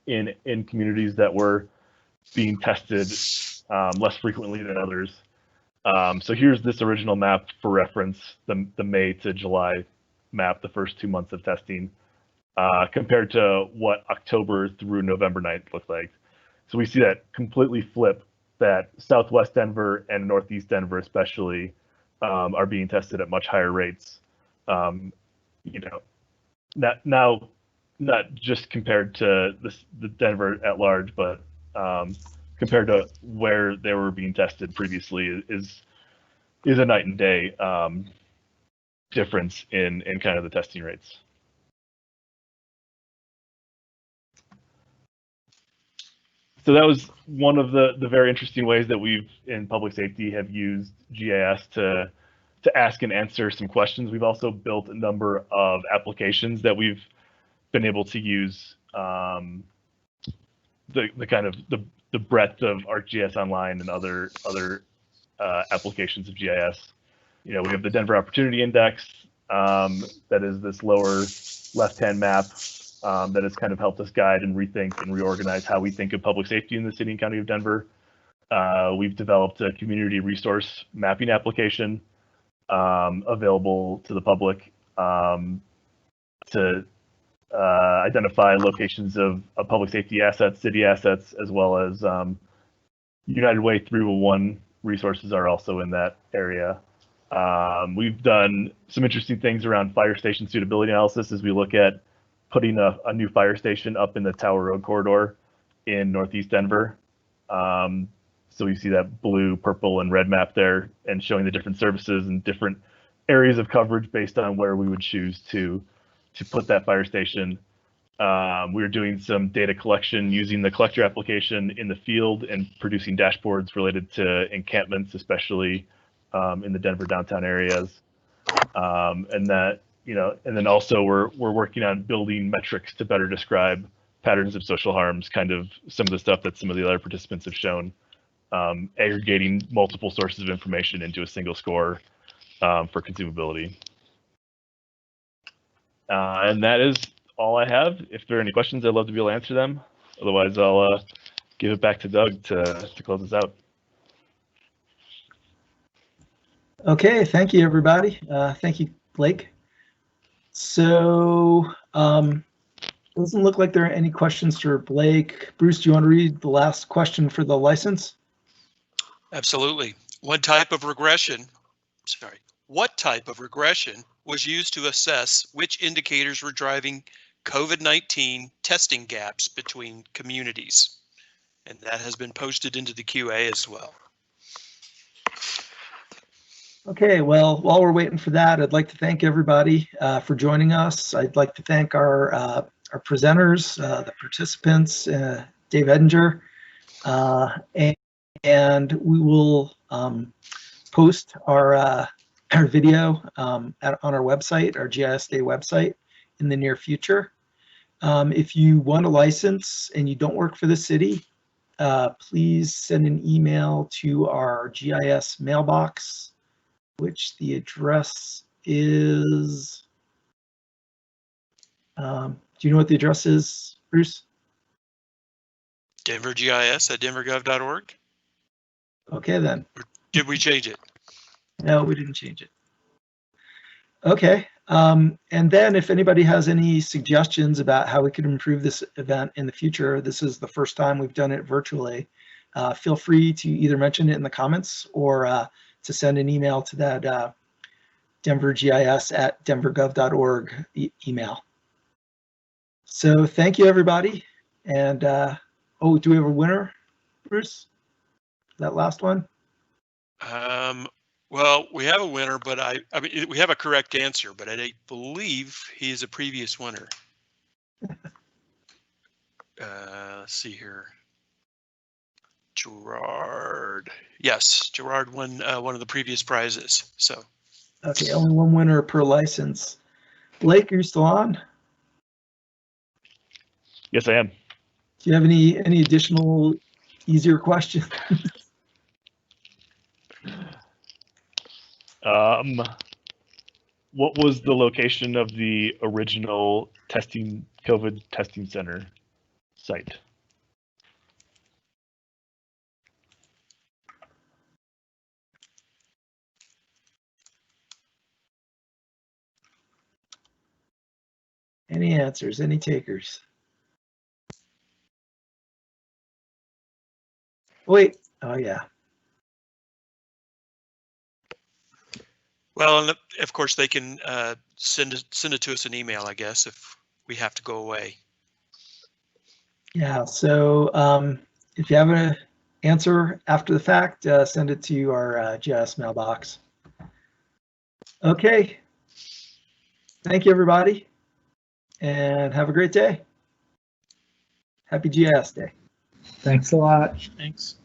in communities that were being tested less frequently than others. So here's this original map for reference, the May to July map, the first 2 months of testing, compared to what October through November 9th looked like. So we see that completely flip, that Southwest Denver and Northeast Denver especially are being tested at much higher rates. Not just compared to the Denver at large, but compared to where they were being tested previously is a night and day difference in kind of the testing rates. So that was one of the very interesting ways that we've in public safety have used GIS to ask and answer some questions. We've also built a number of applications that we've been able to use the kind of the breadth of ArcGIS Online and other applications of GIS. We have the Denver Opportunity Index, that is this lower left-hand map that has kind of helped us guide and rethink and reorganize how we think of public safety in the city and county of Denver. We've developed a community resource mapping application available to the public to identify locations of public safety assets, city assets, as well as United Way 301 resources are also in that area. We've done some interesting things around fire station suitability analysis as we look at putting a new fire station up in the Tower Road corridor in Northeast Denver. So we see that blue, purple, and red map there, and showing the different services and different areas of coverage based on where we would choose to put that fire station. We were doing some data collection using the collector application in the field and producing dashboards related to encampments, especially in the Denver downtown areas. And then also we're working on building metrics to better describe patterns of social harms, kind of some of the stuff that some of the other participants have shown, aggregating multiple sources of information into a single score for consumability. And that is all I have. If there are any questions, I'd love to be able to answer them. Otherwise, I'll give it back to Doug to close us out. Okay, thank you, everybody. Thank you, Blake. So doesn't look like there are any questions for Blake. Bruce, do you want to read the last question for the license? Absolutely. What type of regression was used to assess which indicators were driving COVID-19 testing gaps between communities? And that has been posted into the QA as well. Okay, well, while we're waiting for that, I'd like to thank everybody for joining us. I'd like to thank our our presenters, the participants, Dave Edinger, and we will post our video on our website, our GIS Day website, in the near future. If you want a license and you don't work for the city, please send an email to our GIS mailbox, which the address is, do you know what the address is, Bruce? denvergis@denvergov.org. Okay, then. Or did we change it? No, we didn't change it. Okay. And then if anybody has any suggestions about how we could improve this event in the future, this is the first time we've done it virtually, feel free to either mention it in the comments or to send an email to that denvergis@denvergov.org email. So thank you, everybody. And oh, do we have a winner, Bruce? That last one? Well, we have a winner, but I mean, we have a correct answer, but I believe he is a previous winner. Let's see here. Gerard. Yes, Gerard won one of the previous prizes. So. Okay, only one winner per license. Blake, are you still on? Yes, I am. Do you have any additional easier questions? What was the location of the original COVID testing center site? Any answers? Any takers? Wait. Oh, yeah. Well, and of course they can send it to us an email, I guess, if we have to go away. Yeah. So if you have an answer after the fact, send it to our GIS mailbox. Okay. Thank you, everybody, and have a great day. Happy GIS Day. Thanks a lot. Thanks.